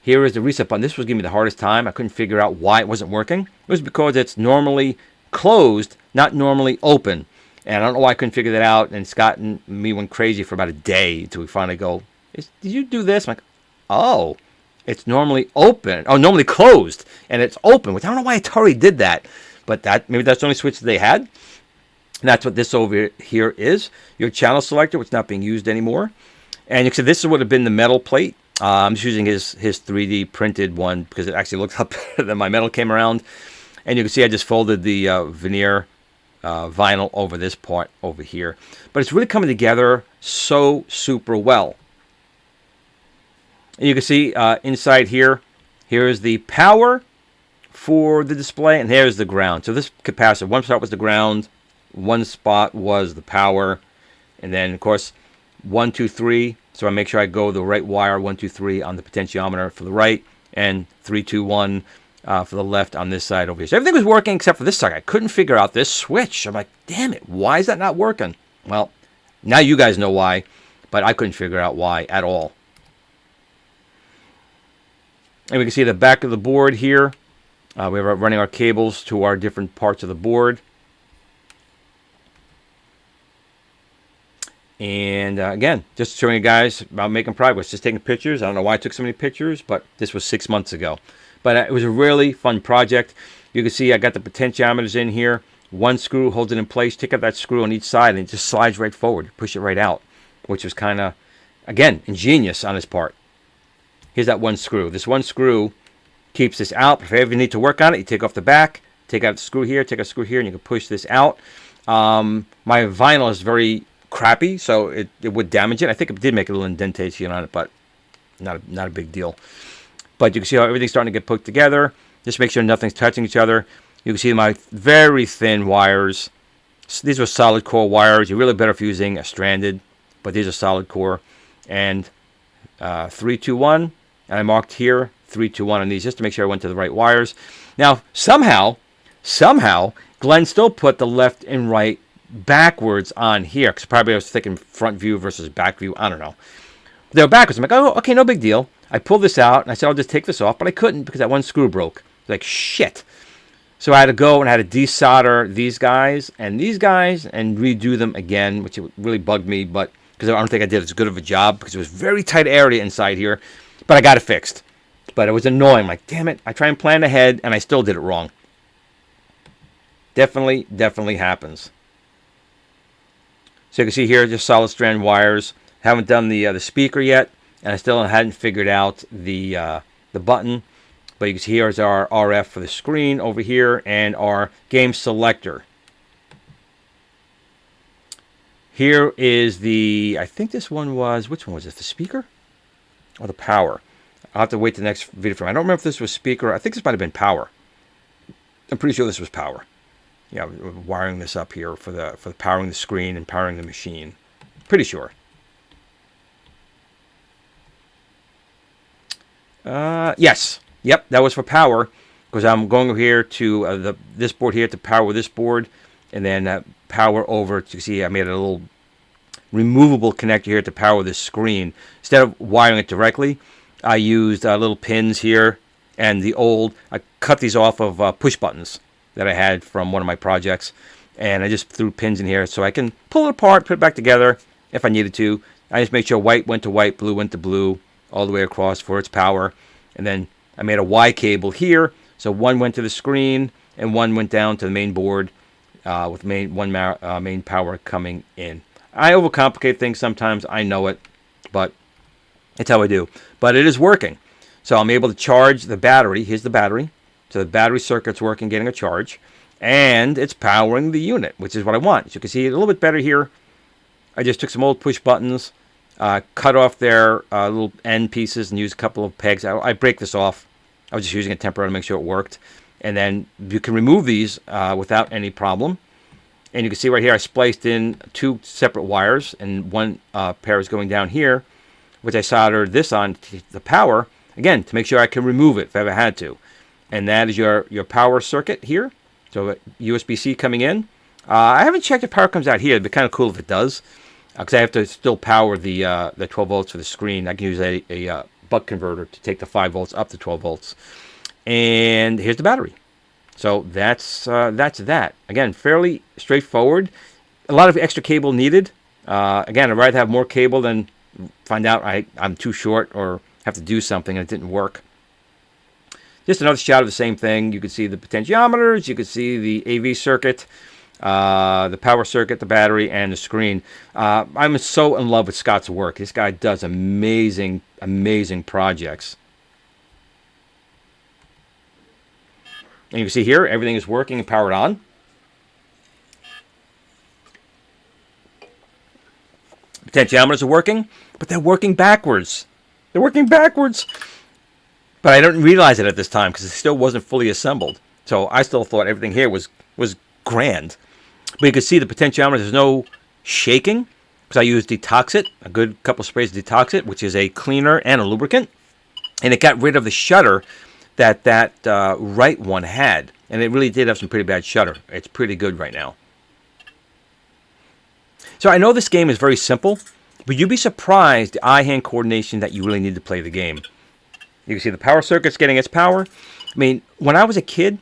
Here is the reset button. This was giving me the hardest time. I couldn't figure out why it wasn't working. It was because it's normally closed, not normally open. And I don't know why I couldn't figure that out. And Scott and me went crazy for about a day until we finally go, did you do this? I'm like, oh, it's normally open. Oh, normally closed. And it's open, which I don't know why Atari did that. But maybe that's the only switch that they had. And that's what this over here is. Your channel selector, which is not being used anymore. And you can see this would have been the metal plate. I'm just using his 3D printed one because it actually looks up better than my metal came around. And you can see I just folded the veneer vinyl over this part over here. But it's really coming together so super well. And you can see inside here, here's the power for the display, and here's the ground. So this capacitor, one spot was the ground, one spot was the power, and then of course 1, 2, 3. So I make sure I go the right wire, 1, 2, 3 on the potentiometer for the right, and 3, 2, 1 for the left on this side over here. So everything was working except for this side. I couldn't figure out this switch. I'm like, damn it, why is that not working? Well, now you guys know why, but I couldn't figure out why at all. And we can see the back of the board here. We're running our cables to our different parts of the board. And again, just showing you guys about making progress, just taking pictures. I don't know why I took so many pictures, but this was 6 months ago. But it was a really fun project. You can see I got the potentiometers in here. One screw holds it in place. Take out that screw on each side, and it just slides right forward. Push it right out, which was kind of, again, ingenious on his part. Here's that one screw. This one screw keeps this out. If you ever need to work on it, you take off the back, take out the screw here, take out a screw here, and you can push this out. My vinyl is very crappy, so it would damage it. I think it did make a little indentation on it, but not a big deal. But you can see how everything's starting to get put together. Just make sure nothing's touching each other. You can see my very thin wires. These were solid core wires. You're really better if using a stranded, but these are solid core. And 3, 2, 1. And I marked here 3, 2, 1 on these just to make sure I went to the right wires. Now, somehow, Glenn still put the left and right backwards on here, because probably I was thinking front view versus back view. I don't know. They were backwards. I'm like, oh, okay, no big deal. I pulled this out, and I said, I'll just take this off, but I couldn't because that one screw broke. Like, shit. So I had to go and I had to desolder these guys and redo them again, which really bugged me, but because I don't think I did as good of a job because it was very tight area inside here. But I got it fixed. But it was annoying. I'm like, damn it, I try and plan ahead and I still did it wrong. Definitely happens. So you can see here, just solid strand wires. Haven't done the speaker yet, and I still hadn't figured out the button. But you can see here's our RF for the screen over here and our game selector. Here is the, I think this one was, which one was this? The speaker or the power? I'll have to wait the next video for. I don't remember if this was speaker. I think this might have been power. I'm pretty sure this was power. Yeah, wiring this up here for the powering the screen and powering the machine. Pretty sure. Yes. Yep, that was for power because I'm going over here to this board here to power this board, and then power over to see. I made a little removable connector here to power this screen. Instead of wiring it directly, I used little pins here and I cut these off of push buttons that I had from one of my projects, and I just threw pins in here so I can pull it apart, put it back together if I needed to. I just made sure white went to white, blue went to blue, all the way across for its power, and then I made a Y cable here, so one went to the screen and one went down to the main board with main power coming in. I overcomplicate things sometimes, I know it, but it's how I do. But it is working. So I'm able to charge the battery. Here's the battery. So the battery circuit's working, getting a charge. And it's powering the unit, which is what I want. As you can see it a little bit better here. I just took some old push buttons, cut off their little end pieces and used a couple of pegs. I break this off. I was just using it temporarily to make sure it worked. And then you can remove these without any problem. And you can see right here I spliced in two separate wires, and one pair is going down here, which I soldered this on to the power, again, to make sure I can remove it if I ever had to. And that is your power circuit here. So USB-C coming in. I haven't checked if power comes out here. It'd be kind of cool if it does, because I have to still power the 12 volts for the screen. I can use a buck converter to take the 5 volts up to 12 volts. And here's the battery. So that's that. Again, fairly straightforward. A lot of extra cable needed. Again, I'd rather have more cable than find out I'm too short or have to do something and it didn't work. Just another shot of the same thing. You can see the potentiometers. You can see the AV circuit, the power circuit, the battery, and the screen. I'm so in love with Scott's work. This guy does amazing, amazing projects. And you can see here, everything is working and powered on. Potentiometers are working, but they're working backwards. They're working backwards. But I didn't realize it at this time because it still wasn't fully assembled. So I still thought everything here was grand. But you can see the potentiometer, there's no shaking because I used Detoxit, a good couple sprays of Detoxit, which is a cleaner and a lubricant. And it got rid of the shudder that right one had. And it really did have some pretty bad shudder. It's pretty good right now. So I know this game is very simple, but you'd be surprised the eye-hand coordination that you really need to play the game. You can see the power circuit's getting its power. I mean, when I was a kid,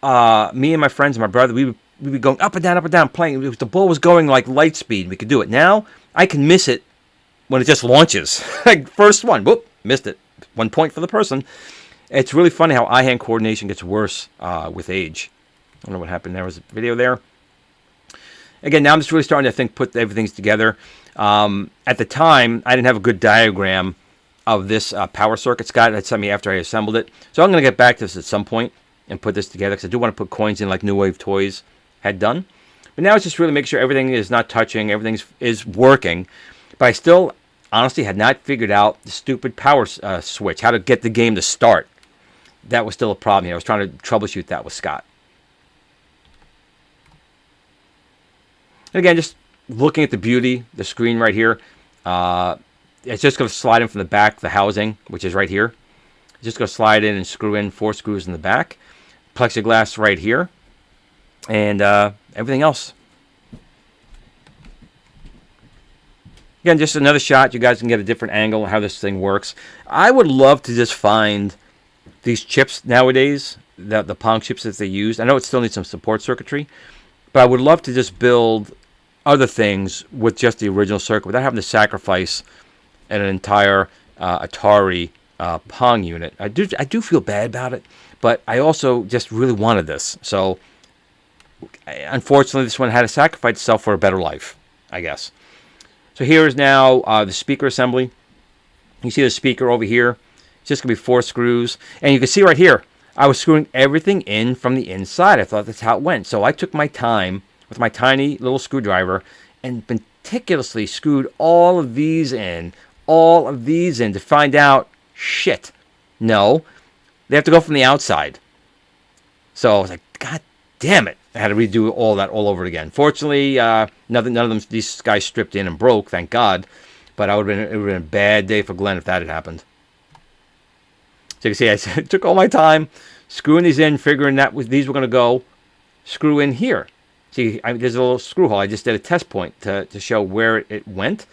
me and my friends and my brother, we would be going up and down, playing. The ball was going like light speed. We could do it. Now, I can miss it when it just launches. Like, first one, whoop, missed it. 1 point for the person. It's really funny how eye-hand coordination gets worse with age. I don't know what happened. There was a video there. Again, now I'm just really starting to put everything together. At the time, I didn't have a good diagram of this power circuit. Scott had sent me after I assembled it. So I'm going to get back to this at some point and put this together because I do want to put coins in like New Wave Toys had done. But now it's just really make sure everything is not touching, everything is working. But I still, honestly, had not figured out the stupid power switch, how to get the game to start. That was still a problem here. I was trying to troubleshoot that with Scott. And again, just looking at the beauty, the screen right here, it's just going to slide in from the back, the housing, which is right here. It's just going to slide in and screw in 4 screws in the back. Plexiglass right here. And everything else. Again, just another shot. You guys can get a different angle on how this thing works. I would love to just find these chips nowadays, the Pong chips that they use. I know it still needs some support circuitry, but I would love to just build other things with just the original circuit without having to sacrifice an entire Atari Pong unit. I do feel bad about it, but I also just really wanted this. So unfortunately, this one had to sacrifice itself for a better life, I guess. So here is now the speaker assembly. You see the speaker over here. It's just going to be 4 screws. And you can see right here, I was screwing everything in from the inside. I thought that's how it went. So I took my time with my tiny little screwdriver and meticulously screwed all of these in to find out, shit, no, they have to go from the outside. So I was like, God damn it. I had to redo all that all over again. Fortunately, none of them, these guys stripped in and broke, thank God. But it would have been a bad day for Glenn if that had happened. So you can see I took all my time screwing these in, figuring that these were going to go screw in here. See, there's a little screw hole. I just did a test point to show where it went.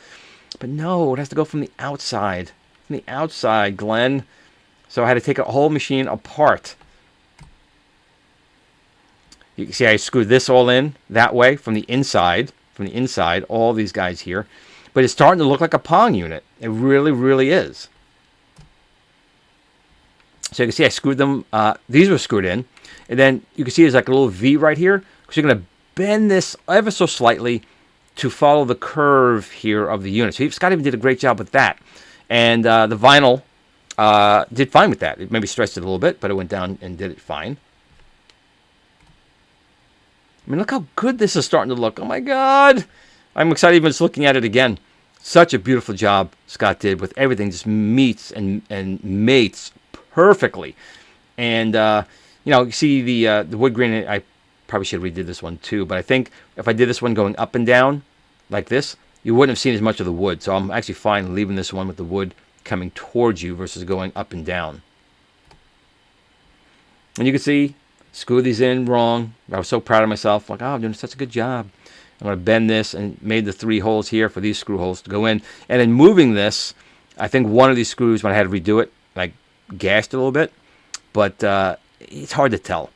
But no, it has to go from the outside. From the outside, Glenn. So I had to take a whole machine apart. You can see I screwed this all in that way from the inside. From the inside, all these guys here. But it's starting to look like a Pong unit. It really, really is. So you can see I screwed them. These were screwed in. And then you can see there's like a little V right here. Because you're going to bend this ever so slightly to follow the curve here of the unit. So Scott even did a great job with that. And the vinyl did fine with that. It maybe stretched it a little bit, but it went down and did it fine. I mean, look how good this is starting to look. Oh, my God. I'm excited even just looking at it again. Such a beautiful job Scott did with everything. Just meets and mates perfectly. And, you know, you see the wood grain. I probably should have redid this one too. But I think if I did this one going up and down like this, you wouldn't have seen as much of the wood. So I'm actually fine leaving this one with the wood coming towards you versus going up and down. And you can see, screw these in wrong. I was so proud of myself. Like, oh, I'm doing such a good job. I'm going to bend this and made the 3 holes here for these screw holes to go in. And in moving this, I think one of these screws, when I had to redo it, like gashed a little bit. But it's hard to tell.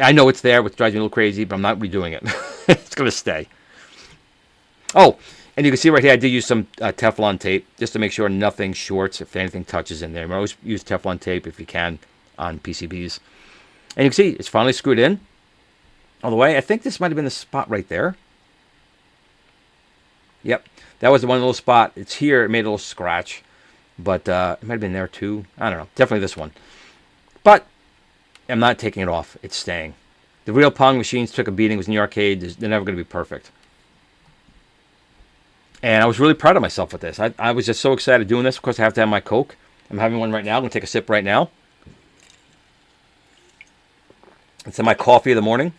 I know it's there, which drives me a little crazy, but I'm not redoing it. It's going to stay. Oh, and you can see right here, I did use some Teflon tape just to make sure nothing shorts if anything touches in there. You always use Teflon tape if you can on PCBs. And you can see it's finally screwed in all the way. I think this might have been the spot right there. Yep, that was the one little spot. It's here. It made a little scratch, but it might have been there too. I don't know. Definitely this one. But I'm not taking it off. It's staying. The real Pong machines took a beating. It was in the arcade. They're never going to be perfect. And I was really proud of myself with this. I was just so excited doing this. Of course, I have to have my Coke. I'm having one right now. I'm going to take a sip right now. It's in my coffee of the morning.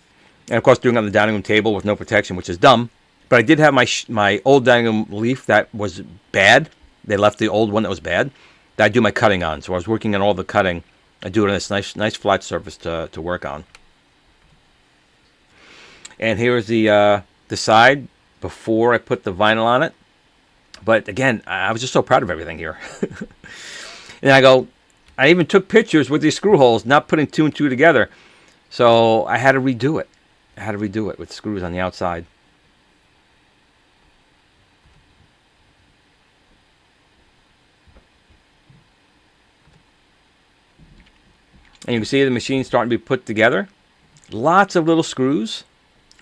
And, of course, doing it on the dining room table with no protection, which is dumb. But I did have my old dining room leaf that was bad. They left the old one that was bad. That I do my cutting on. So I was working on all the cutting. I do it on this nice flat surface to work on. And here's the side before I put the vinyl on it. But again, I was just so proud of everything here. And I even took pictures with these screw holes, not putting 2 and 2 together. So I had to redo it. I had to redo it with screws on the outside. And you can see the machine starting to be put together. Lots of little screws.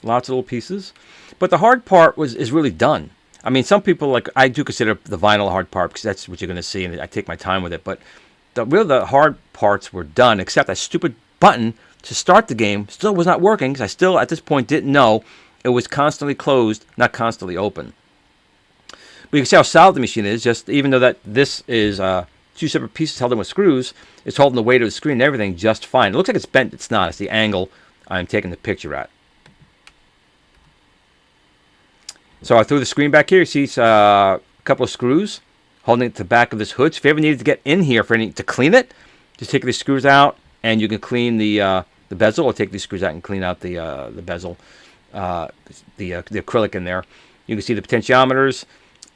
Lots of little pieces. But the hard part is really done. I mean, some people, like, I do consider the vinyl a hard part because that's what you're going to see, and I take my time with it. But the hard parts were done, except that stupid button to start the game still was not working because I still, at this point, didn't know it was constantly closed, not constantly open. But you can see how solid the machine is, just even though that this is 2 separate pieces held in with screws, it's holding the weight of the screen and everything just fine. It looks like it's bent. It's not. It's the angle I'm taking the picture at. So I threw the screen back here. You see a couple of screws holding it to the back of this hood. So if you ever needed to get in here to clean it, just take these screws out, and you can clean the bezel, or take these screws out and clean out the bezel, the acrylic in there. You can see the potentiometers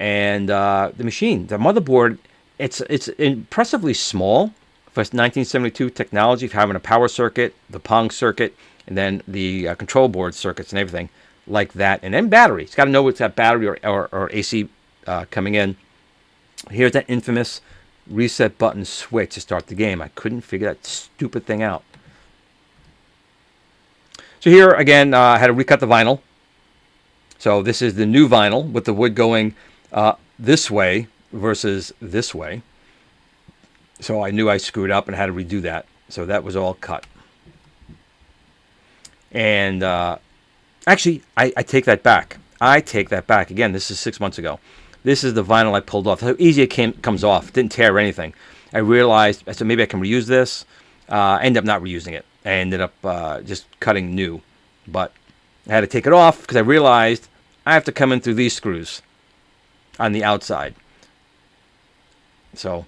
and the machine. The motherboard, it's impressively small for 1972 technology, for having a power circuit, the Pong circuit, and then the control board circuits and everything like that. And then battery. It's got to know it's got battery or AC coming in. Here's that infamous reset button switch to start the game. I couldn't figure that stupid thing out. So here, again, I had to recut the vinyl. So this is the new vinyl with the wood going this way versus this way. So I knew I screwed up and had to redo that. So that was all cut. And actually, I take that back. I take that back. Again, this is 6 months ago. This is the vinyl I pulled off. How easy it comes off. It didn't tear or anything. I realized, I said, maybe I can reuse this. I ended up not reusing it. I ended up just cutting new. But I had to take it off because I realized I have to come in through these screws on the outside. So,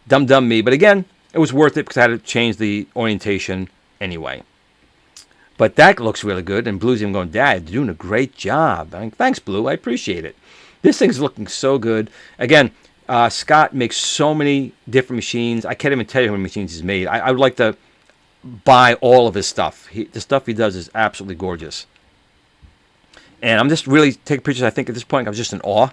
dumb me. But again, it was worth it because I had to change the orientation anyway. But that looks really good. And Blue's even going, Dad, you're doing a great job. I'm like, thanks, Blue. I appreciate it. This thing's looking so good. Again, Scott makes so many different machines. I can't even tell you how many machines he's made. I would like to buy all of his stuff. The stuff he does is absolutely gorgeous. And I'm just really taking pictures. I think at this point I'm just in awe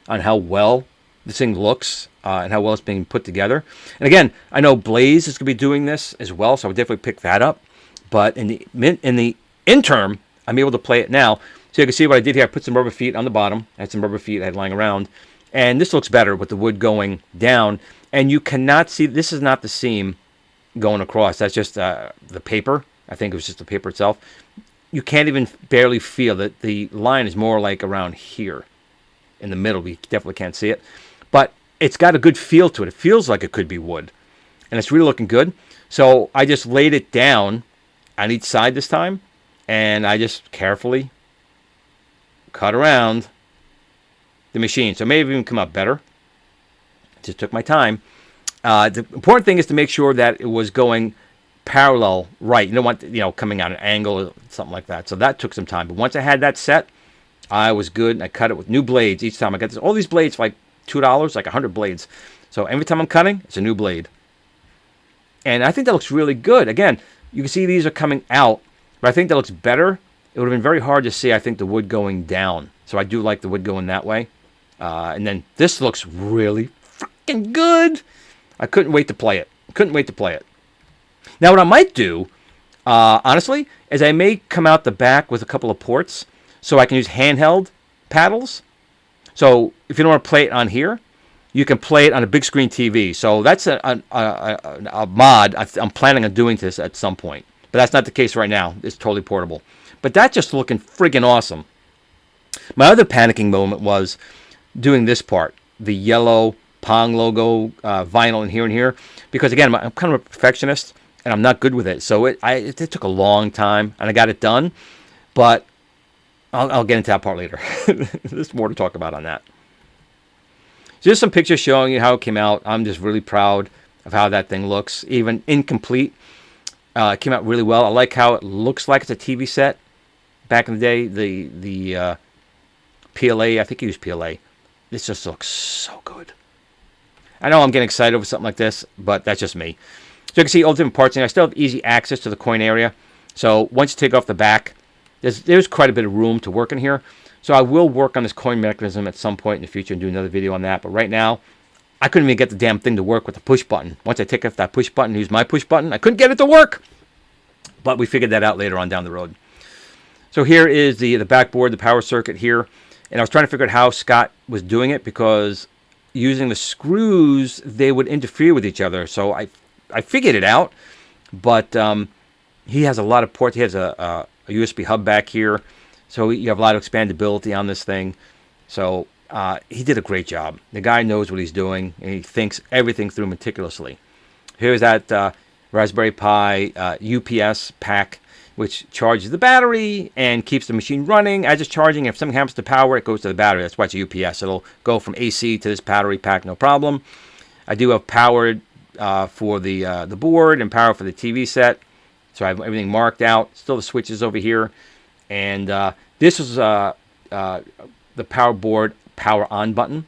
on how well this thing looks and how well it's being put together. And again, I know Blaze is going to be doing this as well, so I would definitely pick that up. But in the interim, I'm able to play it now. So you can see what I did here. I put some rubber feet on the bottom. I had some rubber feet I had lying around. And this looks better with the wood going down. And you cannot see, this is not the seam going across. That's just the paper. I think it was just the paper itself. You can't even barely feel that the line is more like around here in the middle. We definitely can't see it. But it's got a good feel to it. It feels like it could be wood. And it's really looking good. So I just laid it down on each side this time. And I just carefully cut around the machine. So it may have even come out better. Just took my time. The important thing is to make sure that it was going parallel right. You don't want, coming at an angle or something like that. So that took some time. But once I had that set, I was good. And I cut it with new blades each time. I got all these blades for like $2, like 100 blades. So every time I'm cutting, it's a new blade. And I think that looks really good. Again, you can see these are coming out. But I think that looks better. It would have been very hard to see, I think, the wood going down. So I do like the wood going that way. And then this looks really freaking good. I couldn't wait to play it. Now, what I might do, honestly, is I may come out the back with a couple of ports so I can use handheld paddles. So if you don't want to play it on here, you can play it on a big screen TV. So that's a mod I'm planning on doing this at some point. But that's not the case right now. It's totally portable. But that's just looking friggin' awesome. My other panicking moment was doing this part, the yellow Pong logo vinyl in here and here, because again, I'm kind of a perfectionist and I'm not good with it. So it took a long time and I got it done, but I'll get into that part later. There's more to talk about on that. So just some pictures showing you how it came out. I'm just really proud of how that thing looks, even incomplete. It came out really well. I like how it looks like it's a TV set. Back in the day, the PLA, I think he used PLA. This just looks so good. I know I'm getting excited over something like this, but that's just me. So you can see all the different parts, and I still have easy access to the coin area. So once you take off the back, there's quite a bit of room to work in here. So I will work on this coin mechanism at some point in the future and do another video on that. But right now, I couldn't even get the damn thing to work with the push button. Once I take off that push button and use my push button, I couldn't get it to work. But we figured that out later on down the road. So here is the backboard, the power circuit here. And I was trying to figure out how Scott was doing it because using the screws, they would interfere with each other. So I figured it out. But he has a lot of ports. He has a USB hub back here. So you have a lot of expandability on this thing. So he did a great job. The guy knows what he's doing, and he thinks everything through meticulously. Here's that Raspberry Pi UPS pack, which charges the battery and keeps the machine running as it's charging. If something happens to power, it goes to the battery. That's why it's a UPS. It'll go from AC to this battery pack, no problem. I do have power for the board and power for the TV set. So I have everything marked out. Still the switches over here. And this is the power board power on button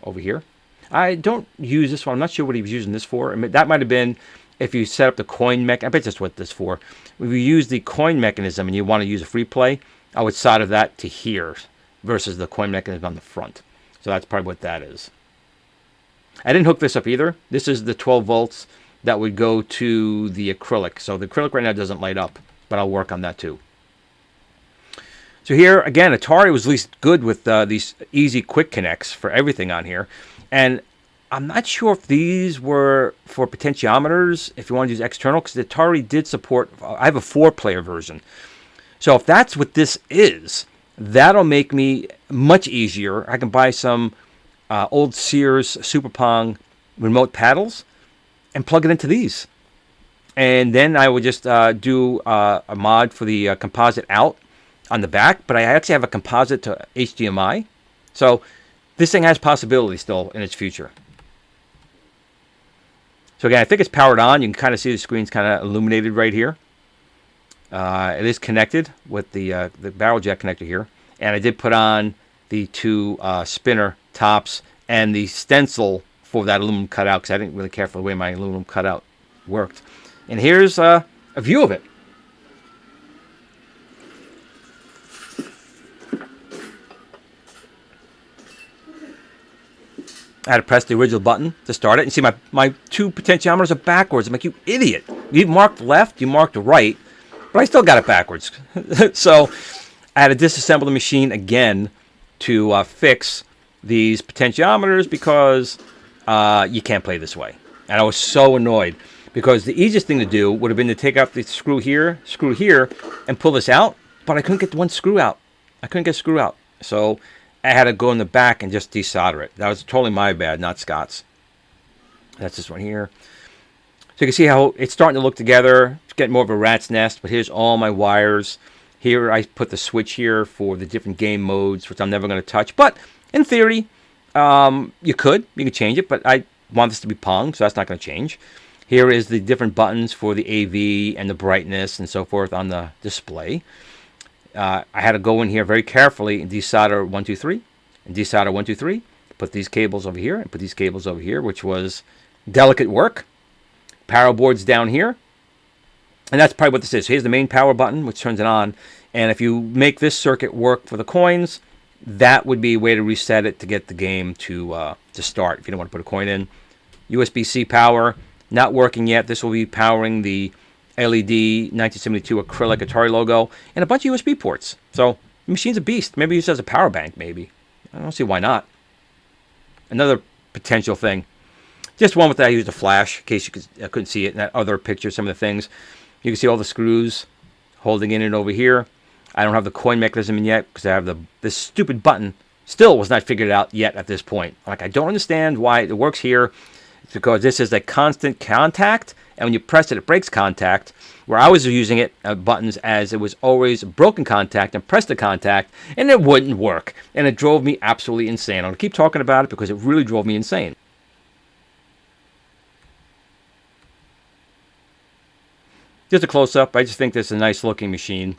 over here. I don't use this one. I'm not sure what he was using this for. I mean, that might have been if you set up the coin mech. I bet that's what this for. If you use the coin mechanism and you want to use a free play, I would solder that to here versus the coin mechanism on the front. So that's probably what that is. I didn't hook this up either. This is the 12 volts that would go to the acrylic. So the acrylic right now doesn't light up, but I'll work on that too. So here, again, Atari was at least good with these easy quick connects for everything on here. And I'm not sure if these were for potentiometers, if you want to use external, because Atari did support, I have a 4-player version. So if that's what this is, that'll make me much easier. I can buy some old Sears Super Pong remote paddles and plug it into these. And then I would just do a mod for the composite out on the back, but I actually have a composite to HDMI. So this thing has possibility still in its future. So again, I think it's powered on. You can kind of see the screen's kind of illuminated right here. It is connected with the barrel jack connector here. And I did put on the 2 spinner tops and the stencil for that aluminum cutout because I didn't really care for the way my aluminum cutout worked. And here's a view of it. I had to press the original button to start it. And see, my 2 potentiometers are backwards. I'm like, you idiot. You marked left, you marked right, but I still got it backwards. So I had to disassemble the machine again to fix these potentiometers because you can't play this way. And I was so annoyed because the easiest thing to do would have been to take out the screw here, and pull this out, but I couldn't get the one screw out. I couldn't get a screw out. So I had to go in the back and just desolder it. That was totally my bad, not Scott's. That's this one here. So you can see how it's starting to look together. It's getting more of a rat's nest, but here's all my wires. Here I put the switch here for the different game modes, which I'm never going to touch. But in theory, you could change it, but I want this to be Pong, so that's not going to change. Here is the different buttons for the AV and the brightness and so forth on the display. I had to go in here very carefully and desolder 1, 2, 3, and desolder 1, 2, 3. Put these cables over here and put these cables over here, which was delicate work. Power board's down here. And that's probably what this is. So here's the main power button, which turns it on. And if you make this circuit work for the coins, that would be a way to reset it to get the game to start if you don't want to put a coin in. USB-C power, not working yet. This will be powering the LED 1972 acrylic Atari logo and a bunch of USB ports. So the machine's a beast. Maybe used as a power bank, maybe. I don't see why not. Another potential thing. Just one with that I used a flash in case I couldn't see it in that other picture, some of the things. You can see all the screws holding in it over here. I don't have the coin mechanism in yet because I have this stupid button. Still was not figured out yet at this point. Like, I don't understand why it works here. It's because this is a constant contact, and when you press it, it breaks contact. Where I was using it buttons as it was always broken contact and press the contact, and it wouldn't work. And it drove me absolutely insane. I'm going to keep talking about it because it really drove me insane. Just a close-up. I just think this is a nice-looking machine.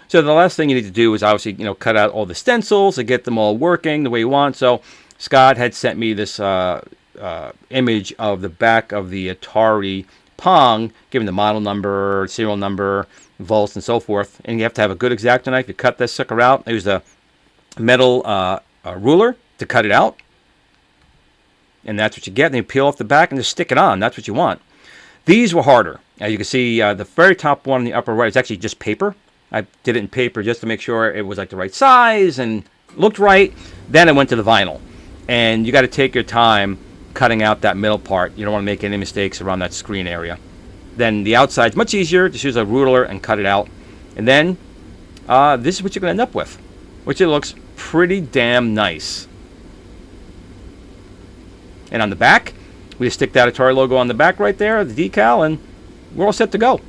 So the last thing you need to do is obviously, cut out all the stencils and get them all working the way you want. So Scott had sent me this image of the back of the Atari Pong, giving the model number, serial number, volts, and so forth. And you have to have a good X-Acto knife. You cut this sucker out. There's a metal ruler to cut it out. And that's what you get. Then you peel off the back and just stick it on. That's what you want. These were harder. As you can see, the very top one in the upper right is actually just paper. I did it in paper just to make sure it was like the right size and looked right. Then I went to the vinyl. And you got to take your time cutting out that middle part. You don't want to make any mistakes around that screen area. Then the outside's much easier. Just use a ruler and cut it out. And then this is what you're going to end up with, which it looks pretty damn nice. And on the back, we just stick that Atari logo on the back right there, the decal, and we're all set to go.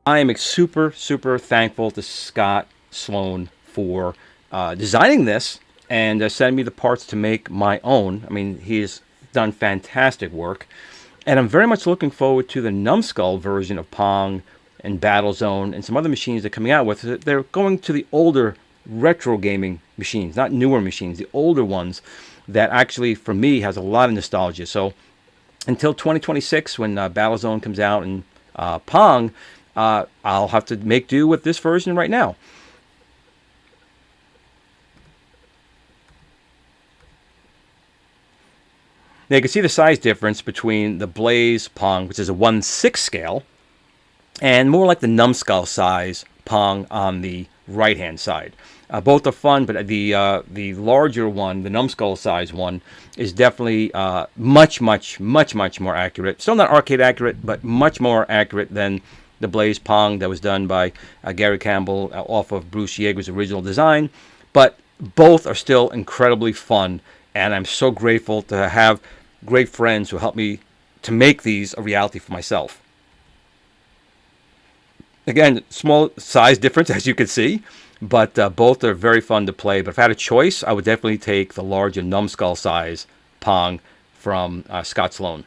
I am super, super thankful to Scott Sloan for designing this and sending me the parts to make my own. I mean, he has done fantastic work. And I'm very much looking forward to the Numskull version of Pong and Battlezone and some other machines they're coming out with. They're going to the older retro gaming machines, not newer machines, the older ones that actually, for me, has a lot of nostalgia. So until 2026, when Battlezone comes out and Pong, I'll have to make do with this version right now. Now you can see the size difference between the Blaze Pong, which is a 1/6 scale, and more like the Numskull size Pong on the right-hand side. Both are fun, but the larger one, the Numskull size one, is definitely much more accurate. Still not arcade accurate, but much more accurate than the Blaze Pong that was done by Gary Campbell off of Bruce Yeager's original design. But both are still incredibly fun, and I'm so grateful to have great friends who helped me to make these a reality for myself. Again, small size difference, as you can see, but both are very fun to play. But if I had a choice, I would definitely take the larger Numskull size Pong from Scott Sloan.